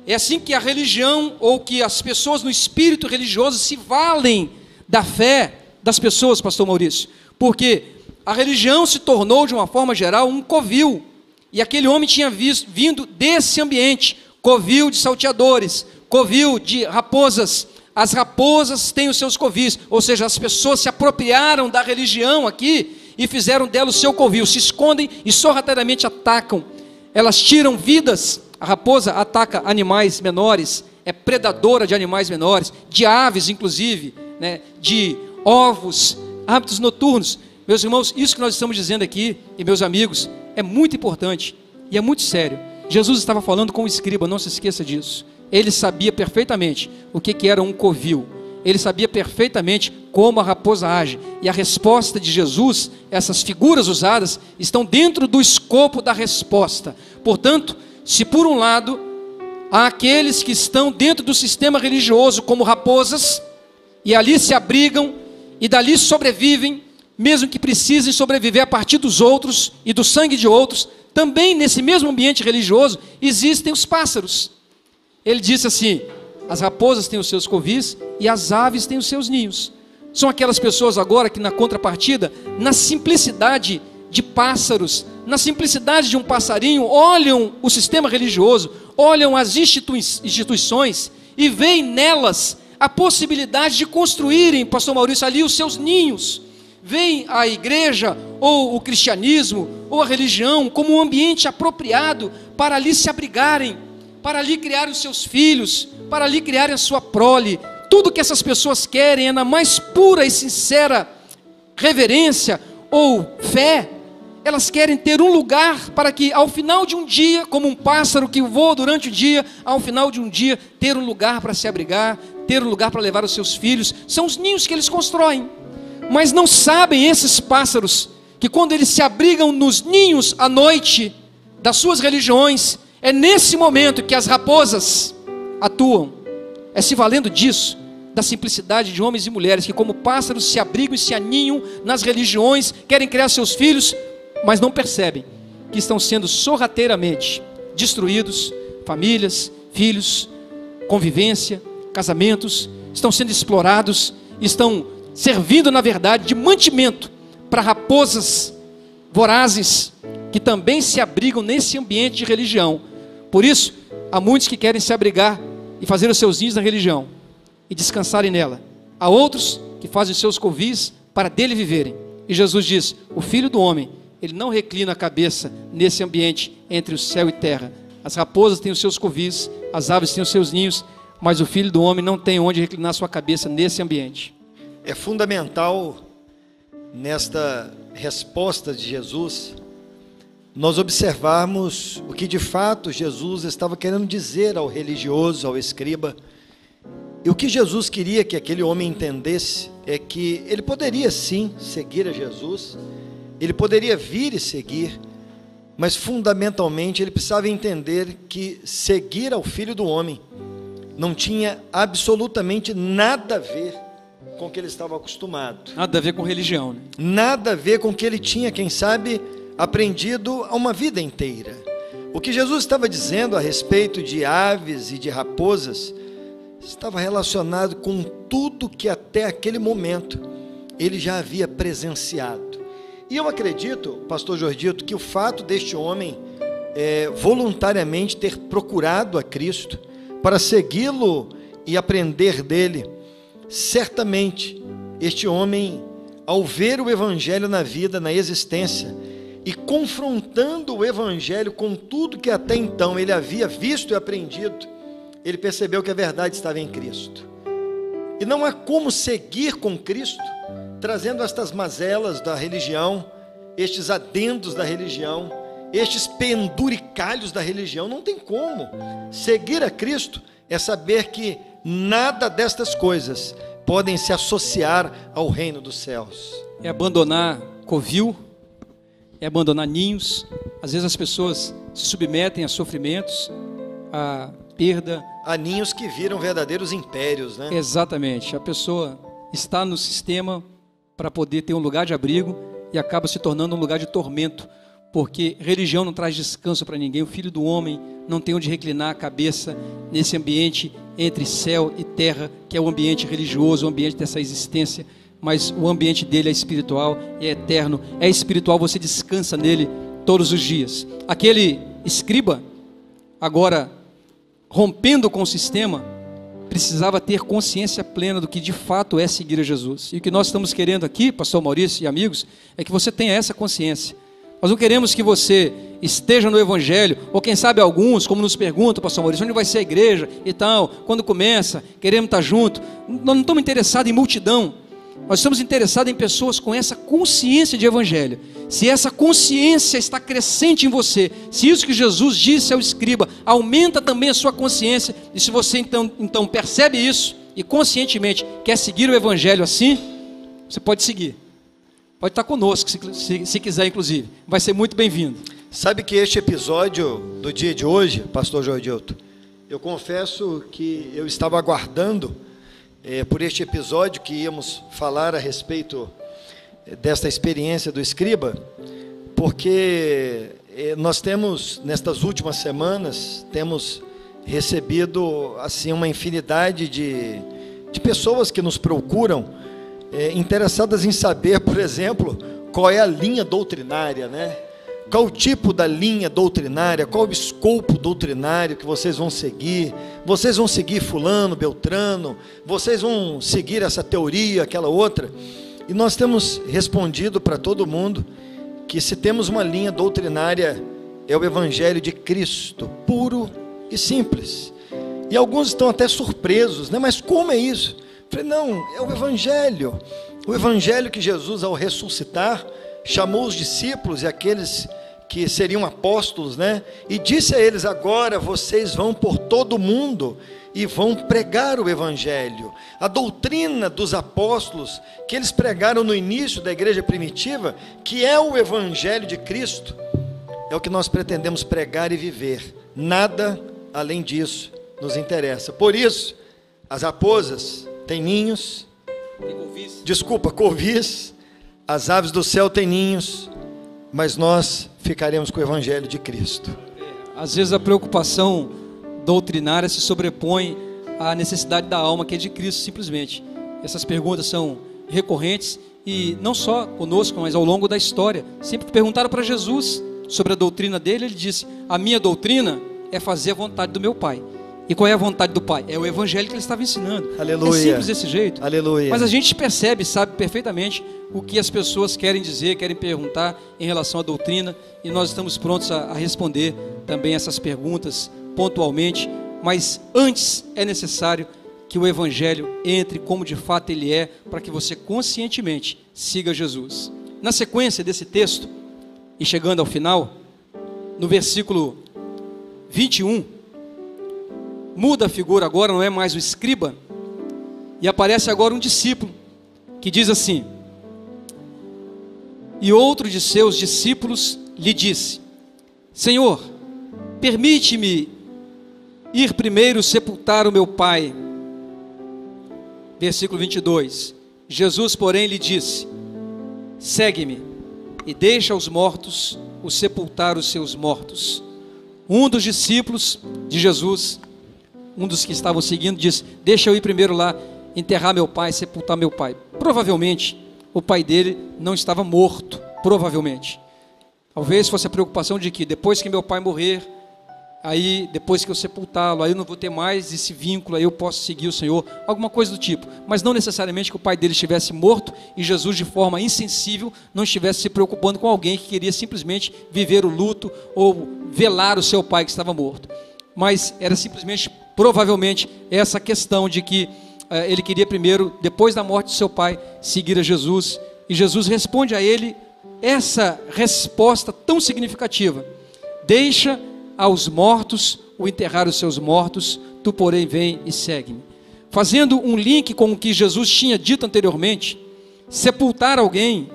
É assim que a religião, ou que as pessoas no espírito religioso se valem da fé das pessoas, pastor Maurício, porque a religião se tornou, de uma forma geral, um covil, e aquele homem tinha vindo desse ambiente, covil de salteadores, covil de raposas. As raposas têm os seus covis, ou seja, as pessoas se apropriaram da religião aqui e fizeram dela o seu covil, se escondem e sorrateiramente atacam, elas tiram vidas. A raposa ataca animais menores, é predadora de animais menores, de aves inclusive, né, de ovos, hábitos noturnos. Meus irmãos, isso que nós estamos dizendo aqui, e meus amigos, é muito importante e é muito sério. Jesus estava falando com o escriba, não se esqueça disso. Ele sabia perfeitamente o que era um covil. ele sabia perfeitamente como a raposa age. E a resposta de Jesus, essas figuras usadas, estão dentro do escopo da resposta. Portanto, se por um lado, há aqueles que estão dentro do sistema religioso como raposas, e ali se abrigam, e dali sobrevivem, mesmo que precisem sobreviver a partir dos outros e do sangue de outros, também nesse mesmo ambiente religioso existem os pássaros. Ele disse assim: as raposas têm os seus covis e as aves têm os seus ninhos. São aquelas pessoas agora que, na contrapartida, na simplicidade de pássaros, na simplicidade de um passarinho, olham o sistema religioso, olham as instituições e veem nelas a possibilidade de construírem, pastor Maurício, ali os seus ninhos. Veem a igreja, ou o cristianismo, ou a religião, como um ambiente apropriado para ali se abrigarem, para ali criarem os seus filhos, para ali criarem a sua prole. Tudo que essas pessoas querem é na mais pura e sincera reverência ou fé. Elas querem ter um lugar para que, ao final de um dia, como um pássaro que voa durante o dia, ao final de um dia, ter um lugar para se abrigar, ter um lugar para levar os seus filhos. São os ninhos que eles constroem. Mas não sabem esses pássaros que, quando eles se abrigam nos ninhos à noite das suas religiões, é nesse momento que as raposas atuam. É se valendo disso, da simplicidade de homens e mulheres que, como pássaros, se abrigam e se aninham nas religiões, querem criar seus filhos, mas não percebem que estão sendo sorrateiramente destruídos. Famílias, filhos, convivência, casamentos, estão sendo explorados, estão servindo, na verdade, de mantimento para raposas vorazes que também se abrigam nesse ambiente de religião. Por isso, há muitos que querem se abrigar e fazer os seus ninhos na religião e descansarem nela. Há outros que fazem os seus covis para dele viverem. E Jesus diz: o Filho do Homem, ele não reclina a cabeça nesse ambiente entre o céu e terra. As raposas têm os seus covis, as aves têm os seus ninhos, mas o Filho do Homem não tem onde reclinar sua cabeça nesse ambiente.
É fundamental, nesta resposta de Jesus, nós observarmos o que de fato Jesus estava querendo dizer ao religioso, ao escriba. E o que Jesus queria que aquele homem entendesse é que ele poderia sim seguir a Jesus, ele poderia vir e seguir, mas fundamentalmente ele precisava entender que seguir ao Filho do Homem não tinha absolutamente nada a ver com o que ele estava acostumado.
Nada a ver com religião, né?
Nada a ver com o que ele tinha, quem sabe, aprendido há uma vida inteira. O que Jesus estava dizendo a respeito de aves e de raposas estava relacionado com tudo que até aquele momento ele já havia presenciado. E eu acredito, pastor Jordito, que o fato deste homem voluntariamente ter procurado a Cristo para segui-lo e aprender dele, certamente este homem, ao ver o Evangelho na vida, na existência, e confrontando o Evangelho com tudo que até então ele havia visto e aprendido, ele percebeu que a verdade estava em Cristo. E não há como seguir com Cristo, trazendo estas mazelas da religião, estes adendos da religião, estes penduricalhos da religião. Não tem como. Seguir a Cristo é saber que nada destas coisas podem se associar ao reino dos céus.
É abandonar covil, é abandonar ninhos. Às vezes as pessoas se submetem a sofrimentos, a perda.
Há ninhos que viram verdadeiros impérios, né?
Exatamente. A pessoa está no sistema para poder ter um lugar de abrigo e acaba se tornando um lugar de tormento, porque religião não traz descanso para ninguém. O Filho do Homem não tem onde reclinar a cabeça nesse ambiente entre céu e terra, que é o ambiente religioso, o ambiente dessa existência, mas o ambiente dele é espiritual, é eterno, é espiritual, você descansa nele todos os dias. Aquele escriba, agora rompendo com o sistema, precisava ter consciência plena do que de fato é seguir a Jesus. E o que nós estamos querendo aqui, pastor Maurício e amigos, é que você tenha essa consciência. Nós não queremos que você esteja no Evangelho, ou quem sabe alguns, como nos perguntam, pastor Maurício, onde vai ser a igreja e tal, quando começa, queremos estar junto. Nós não estamos interessados em multidão, nós estamos interessados em pessoas com essa consciência de Evangelho. Se essa consciência está crescente em você, se isso que Jesus disse ao escriba aumenta também a sua consciência, e se você então percebe isso, e conscientemente quer seguir o Evangelho assim, você pode seguir. Pode estar conosco, se quiser, inclusive. Vai ser muito bem-vindo.
Sabe que este episódio do dia de hoje, pastor Joadilton, eu confesso que eu estava aguardando por este episódio que íamos falar a respeito desta experiência do escriba, porque nós temos, nestas últimas semanas, temos recebido assim uma infinidade de pessoas que nos procuram, interessadas em saber, por exemplo, qual é a linha doutrinária, né? Qual o tipo da linha doutrinária, qual o escopo doutrinário que vocês vão seguir? Vocês vão seguir fulano, beltrano? Vocês vão seguir essa teoria, aquela outra? E nós temos respondido para todo mundo que se temos uma linha doutrinária, é o Evangelho de Cristo, puro e simples. E alguns estão até surpresos, né? Mas como é isso? Eu falei, não, é o Evangelho que Jesus, ao ressuscitar, chamou os discípulos e aqueles que seriam apóstolos, né? E disse a eles, agora vocês vão por todo o mundo e vão pregar o Evangelho. A doutrina dos apóstolos, que eles pregaram no início da igreja primitiva, que é o Evangelho de Cristo, é o que nós pretendemos pregar e viver. Nada além disso nos interessa. Por isso, as raposas têm ninhos, covis, as aves do céu têm ninhos, mas nós ficaremos com o Evangelho de Cristo.
Às vezes a preocupação doutrinária se sobrepõe à necessidade da alma, que é de Cristo, simplesmente. Essas perguntas são recorrentes, e não só conosco, mas ao longo da história. Sempre perguntaram para Jesus sobre a doutrina dele, ele disse, a minha doutrina é fazer a vontade do meu Pai. E qual é a vontade do Pai? É o Evangelho que ele estava ensinando.
Aleluia.
É simples desse jeito.
Aleluia.
Mas a gente percebe, sabe perfeitamente o que as pessoas querem dizer, querem perguntar em relação à doutrina, e nós estamos prontos a responder também essas perguntas pontualmente, mas antes é necessário que o Evangelho entre como de fato ele é, para que você conscientemente siga Jesus. Na sequência desse texto, e chegando ao final, no versículo 21, muda a figura agora, não é mais o escriba, e aparece agora um discípulo, que diz assim, e outro de seus discípulos lhe disse, Senhor, permite-me ir primeiro sepultar o meu pai. Versículo 22, Jesus, porém, lhe disse, segue-me, e deixa os mortos o sepultar os seus mortos. Um dos discípulos de Jesus, um dos que estavam seguindo, disse, deixa eu ir primeiro lá, enterrar meu pai, sepultar meu pai. Provavelmente, o pai dele não estava morto, provavelmente. Talvez fosse a preocupação de que depois que meu pai morrer, aí depois que eu sepultá-lo, aí eu não vou ter mais esse vínculo, aí eu posso seguir o Senhor, alguma coisa do tipo. Mas não necessariamente que o pai dele estivesse morto e Jesus, de forma insensível, não estivesse se preocupando com alguém que queria simplesmente viver o luto ou velar o seu pai que estava morto. Mas era simplesmente, provavelmente, essa questão de que ele queria primeiro, depois da morte de seu pai, seguir a Jesus. E Jesus responde a ele essa resposta tão significativa: deixa aos mortos o enterrar os seus mortos, tu porém vem e segue-me. Fazendo um link com o que Jesus tinha dito anteriormente, sepultar alguém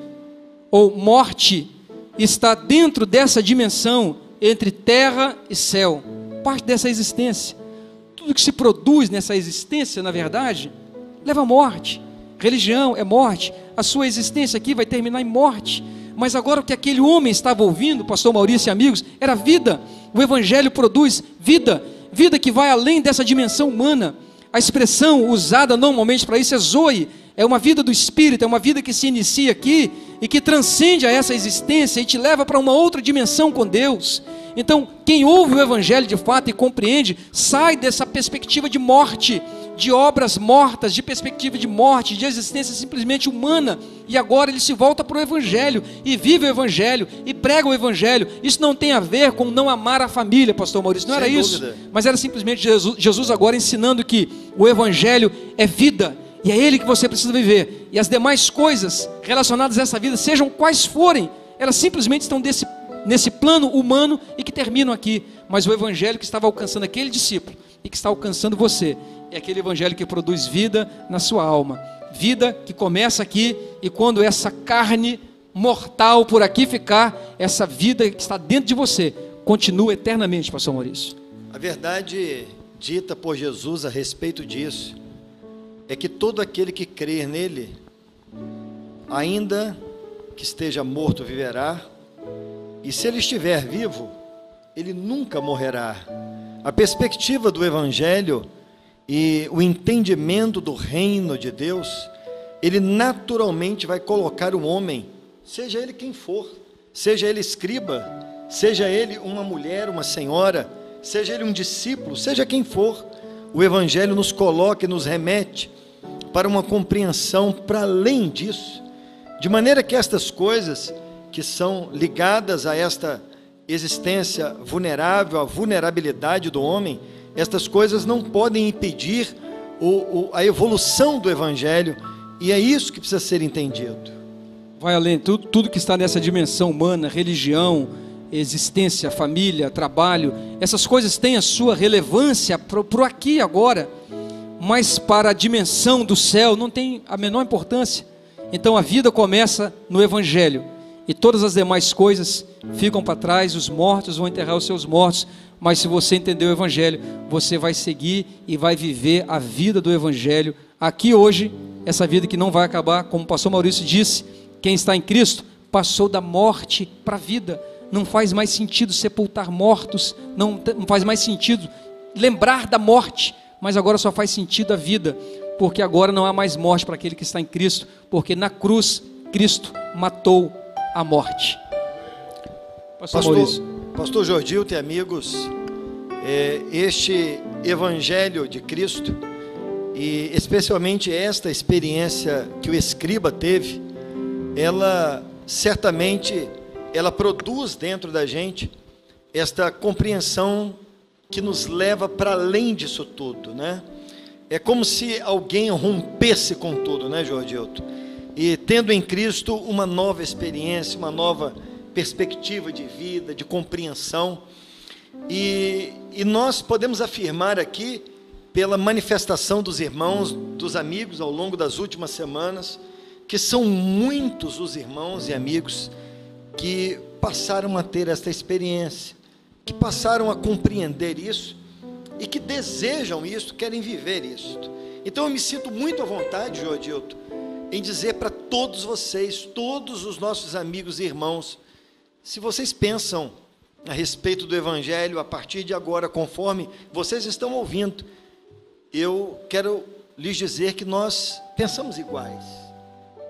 ou morte está dentro dessa dimensão entre terra e céu, parte dessa existência. Tudo que se produz nessa existência, na verdade, leva à morte. Religião é morte, a sua existência aqui vai terminar em morte. Mas agora o que aquele homem estava ouvindo, pastor Maurício e amigos, era vida. O Evangelho produz vida, vida que vai além dessa dimensão humana. A expressão usada normalmente para isso é zoe, é uma vida do Espírito, é uma vida que se inicia aqui e que transcende a essa existência e te leva para uma outra dimensão com Deus. Então, quem ouve o Evangelho de fato e compreende, sai dessa perspectiva de morte, de obras mortas, de perspectiva de morte, de existência simplesmente humana, e agora ele se volta para o Evangelho, e vive o Evangelho, e prega o Evangelho. Isso não tem a ver com não amar a família, pastor Maurício, não era isso, mas era simplesmente Jesus agora ensinando que o Evangelho é vida, e é ele que você precisa viver, e as demais coisas relacionadas a essa vida, sejam quais forem, elas simplesmente estão nesse plano humano e que terminam aqui. Mas o evangelho que estava alcançando aquele discípulo e que está alcançando você é aquele evangelho que produz vida na sua alma. Vida que começa aqui, e quando essa carne mortal por aqui ficar, essa vida que está dentro de você continua eternamente, pastor Maurício.
A verdade dita por Jesus a respeito disso é que todo aquele que crer nele, ainda que esteja morto, viverá, e se ele estiver vivo, ele nunca morrerá. A perspectiva do evangelho e o entendimento do reino de Deus, ele naturalmente vai colocar o homem, seja ele quem for, seja ele escriba, seja ele uma mulher, uma senhora, seja ele um discípulo, seja quem for, o evangelho nos coloca e nos remete para uma compreensão para além disso, de maneira que estas coisas que são ligadas a esta existência vulnerável, a vulnerabilidade do homem, estas coisas não podem impedir a evolução do evangelho, e é isso que precisa ser entendido.
Vai além, tudo que está nessa dimensão humana, religião, existência, família, trabalho, essas coisas têm a sua relevância para o aqui e agora, mas para a dimensão do céu não tem a menor importância. Então a vida começa no evangelho, e todas as demais coisas ficam para trás. Os mortos vão enterrar os seus mortos, mas se você entender o evangelho, você vai seguir e vai viver a vida do evangelho aqui hoje, essa vida que não vai acabar. Como o pastor Maurício disse, quem está em Cristo passou da morte para a vida. Não faz mais sentido sepultar mortos, não faz mais sentido lembrar da morte, mas agora só faz sentido a vida, porque agora não há mais morte para aquele que está em Cristo, porque na cruz Cristo matou a morte.
Pastor Jordilton e amigos, este evangelho de Cristo, e especialmente esta experiência que o escriba teve, ela certamente ela produz dentro da gente esta compreensão que nos leva para além disso tudo, né? É como se alguém rompesse com tudo, né, Jordilton? E tendo em Cristo uma nova experiência, uma nova perspectiva de vida, de compreensão, e nós podemos afirmar aqui, pela manifestação dos irmãos, dos amigos ao longo das últimas semanas, que são muitos os irmãos e amigos que passaram a ter esta experiência, que passaram a compreender isso e que desejam isso, querem viver isso. Então eu me sinto muito à vontade, Jordilton, em dizer para todos vocês, todos os nossos amigos e irmãos, se vocês pensam a respeito do evangelho a partir de agora, conforme vocês estão ouvindo, eu quero lhes dizer que nós pensamos iguais,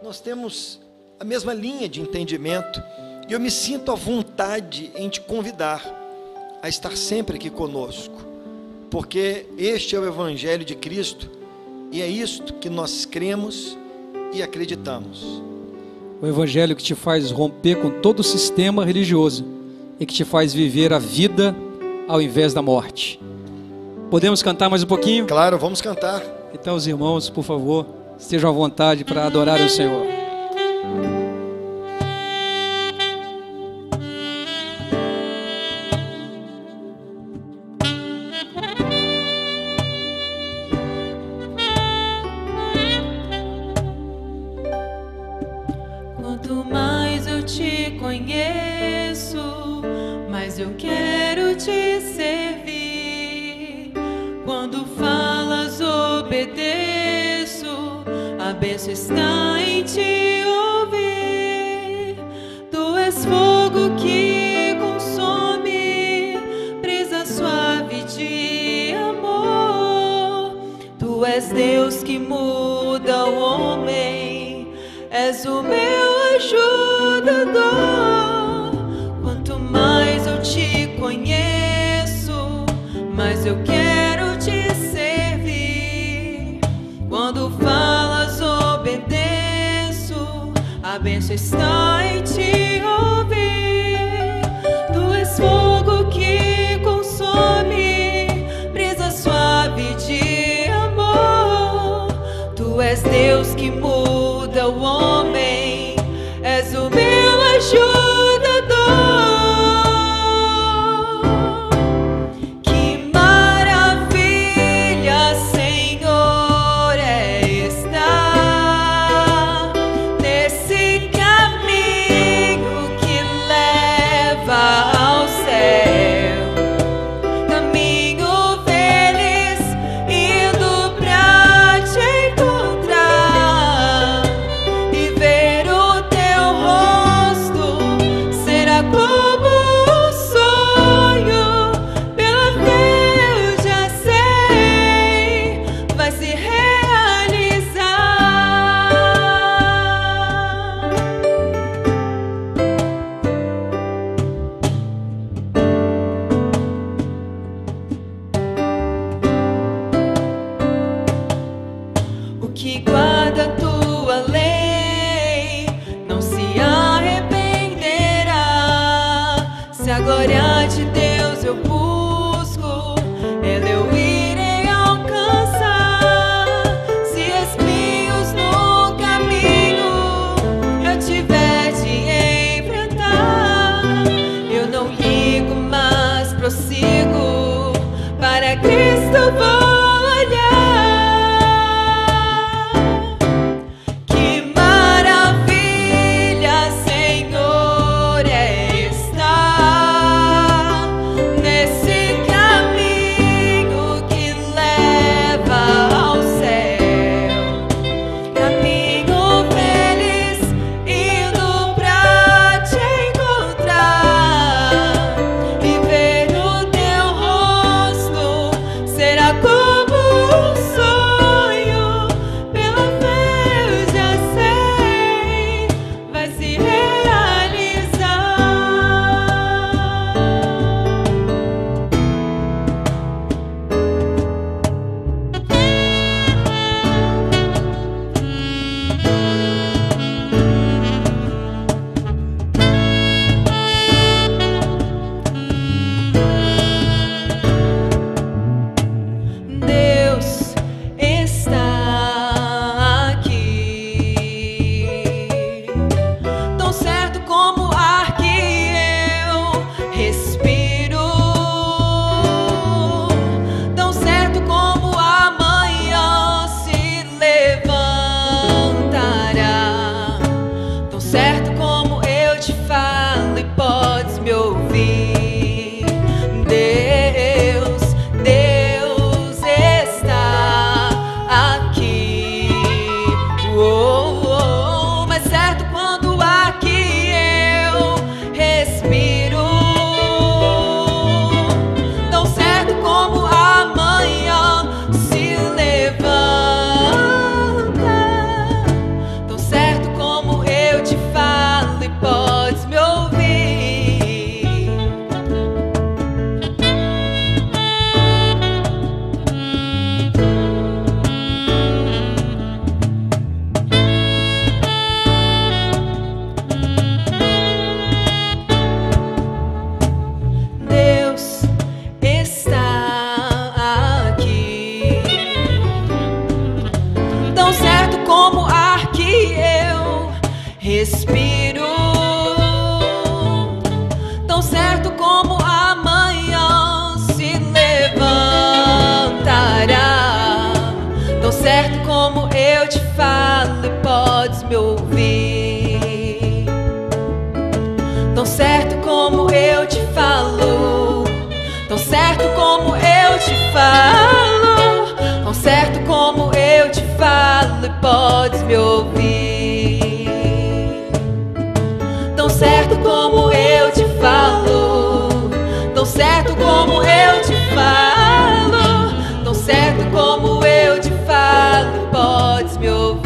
nós temos a mesma linha de entendimento, e eu me sinto à vontade em te convidar a estar sempre aqui conosco, porque este é o evangelho de Cristo, e é isto que nós cremos e acreditamos.
O evangelho que te faz romper com todo o sistema religioso e que te faz viver a vida ao invés da morte. Podemos cantar mais um pouquinho?
Claro, vamos cantar.
Então os irmãos, por favor, estejam à vontade para adorar o Senhor.
Quanto mais eu te conheço, mais eu quero te servir. Quando falas, obedeço, a bênção está em te ouvir. Tu és fogo que consome, brisa suave de amor. Tu és Deus que muda o homem, és o meu ajudador. Quanto mais eu te conheço, mais eu quero te servir. Quando falas, obedeço, a bênção está em te ouvir. Tu és fogo que consome, brisa suave de amor. Tu és Deus que muda o homem, és o meu ajudador. que guarda a tua lei não se arrependerá. Se a glória de Deus eu busco, ela eu irei alcançar. Se espinhos no caminho eu tiver de enfrentar, eu não ligo, mas prossigo, para Cristo vou olhar. Que maravilha, Senhor, é estar nesse caminho que leva ao céu. Caminho feliz, indo pra te encontrar e ver o teu rosto. Será como um sonho, pela fé eu já sei, vai se realizar. Deus está aqui, tão certo como o ar que eu respiro, tão certo como amanhã se levantará, tão certo como eu te falo e podes me ouvir. Deus está aqui. Mas certo quando o ar que eu respiro, tão certo como amanhã se levanta, tão certo como eu te falo e podes me ouvir. Deus está aqui, tão certo como o ar que eu respiro, tão certo como amanhã se levantará, tão certo como eu te falo e podes me ouvir, tão certo como eu te falo, tão certo como eu te falo, tão certo como eu te falo e podes me ouvir, tão certo como eu te falo, tão certo como eu te falo, tão certo como eu te falo e podes me ouvir.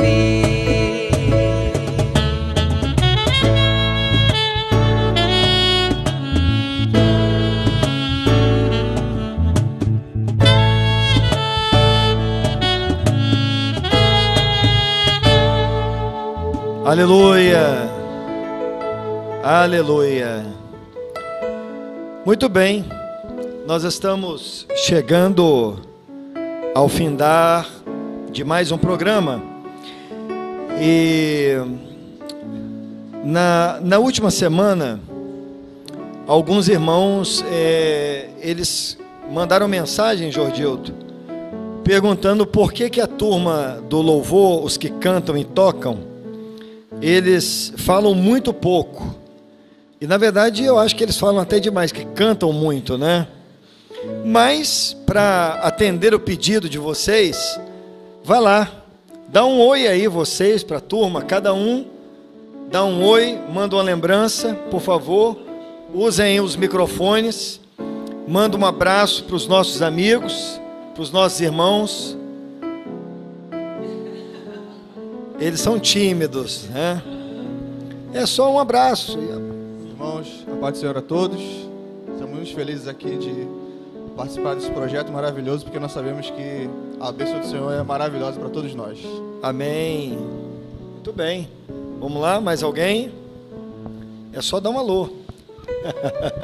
Aleluia, aleluia. Muito bem, nós estamos chegando ao findar de mais um programa. E na última semana, alguns irmãos, eles mandaram mensagem, Jordildo, perguntando por que a turma do louvor, os que cantam e tocam, eles falam muito pouco. E na verdade eu acho que eles falam até demais, que cantam muito, né? Mas para atender o pedido de vocês, vai lá, dá um oi aí vocês para a turma, cada um dá um oi, manda uma lembrança, por favor, usem os microfones, manda um abraço para os nossos amigos, para os nossos irmãos. Eles são tímidos, né? É só um abraço.
Irmãos, a paz do Senhor a todos. Estamos muito felizes aqui de participar desse projeto maravilhoso, porque nós sabemos que a bênção do Senhor é maravilhosa para todos nós.
Amém. Muito bem. Vamos lá, mais alguém? É só dar um alô.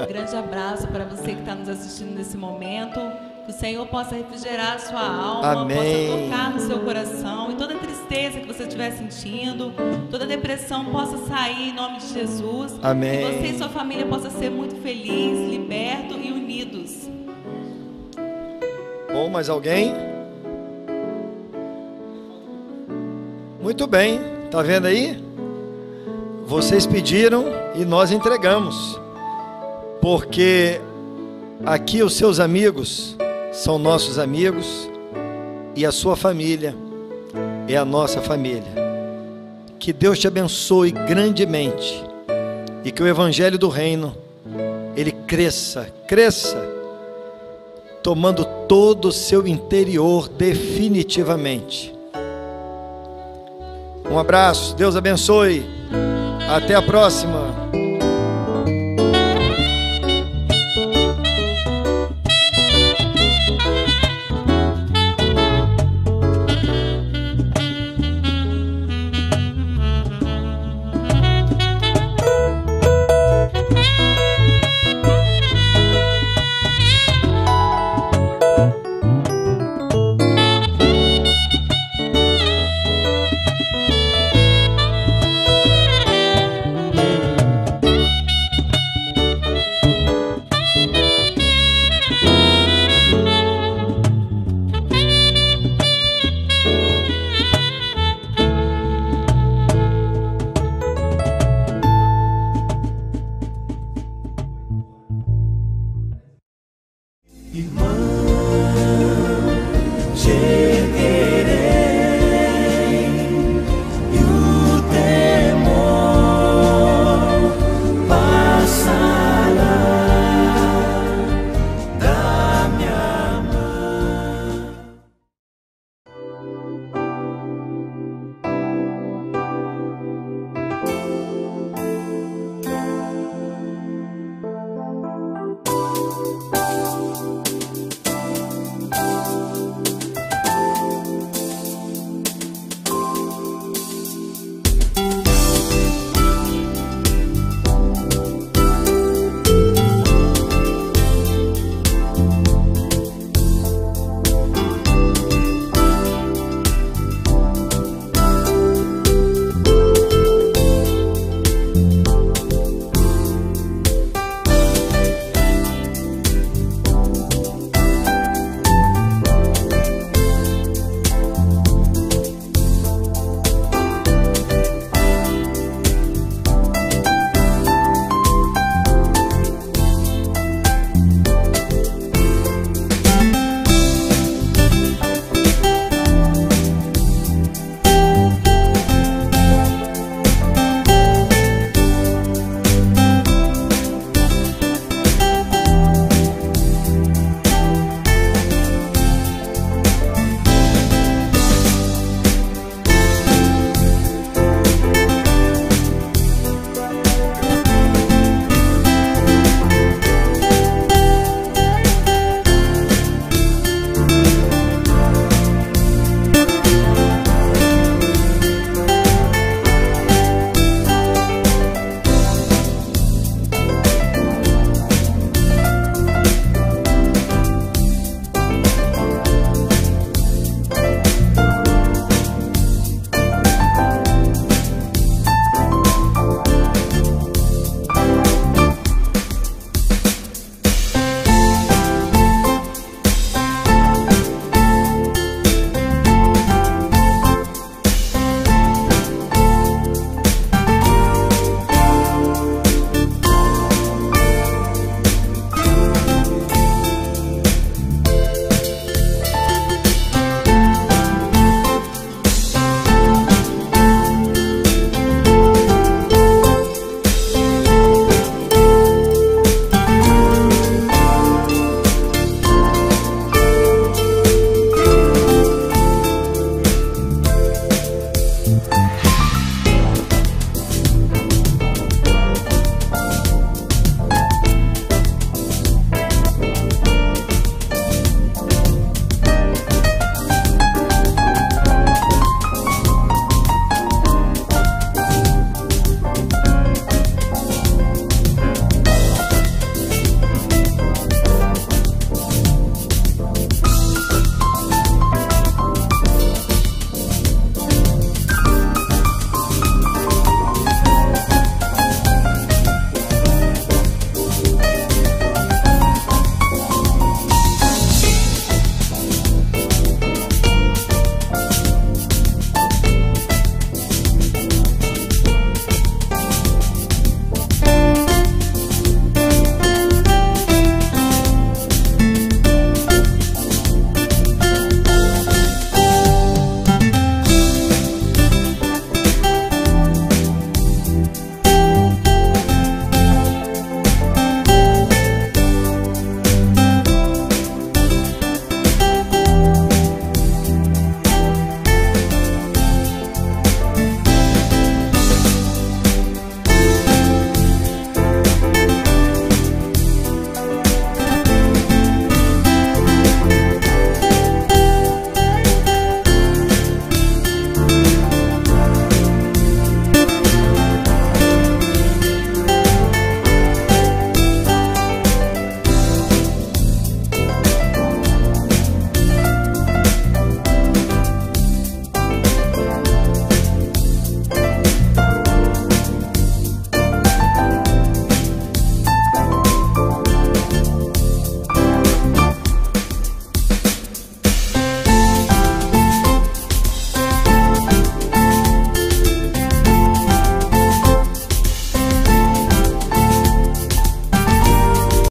Um grande abraço para você que está nos assistindo nesse momento. Que o Senhor possa refrigerar a sua alma,
Amém.
possa tocar no seu coração, e toda tristeza que você estiver sentindo, toda depressão possa sair em nome de Jesus.
Amém.
Que você e sua família possam ser muito felizes, libertos e unidos.
Bom, mais alguém? Muito bem. Tá vendo aí? Vocês pediram e nós entregamos. Porque aqui os seus amigos são nossos amigos e a sua família é a nossa família. Que Deus te abençoe grandemente e que o Evangelho do Reino ele cresça, tomando todo o seu interior definitivamente. Um abraço, Deus abençoe, até a próxima.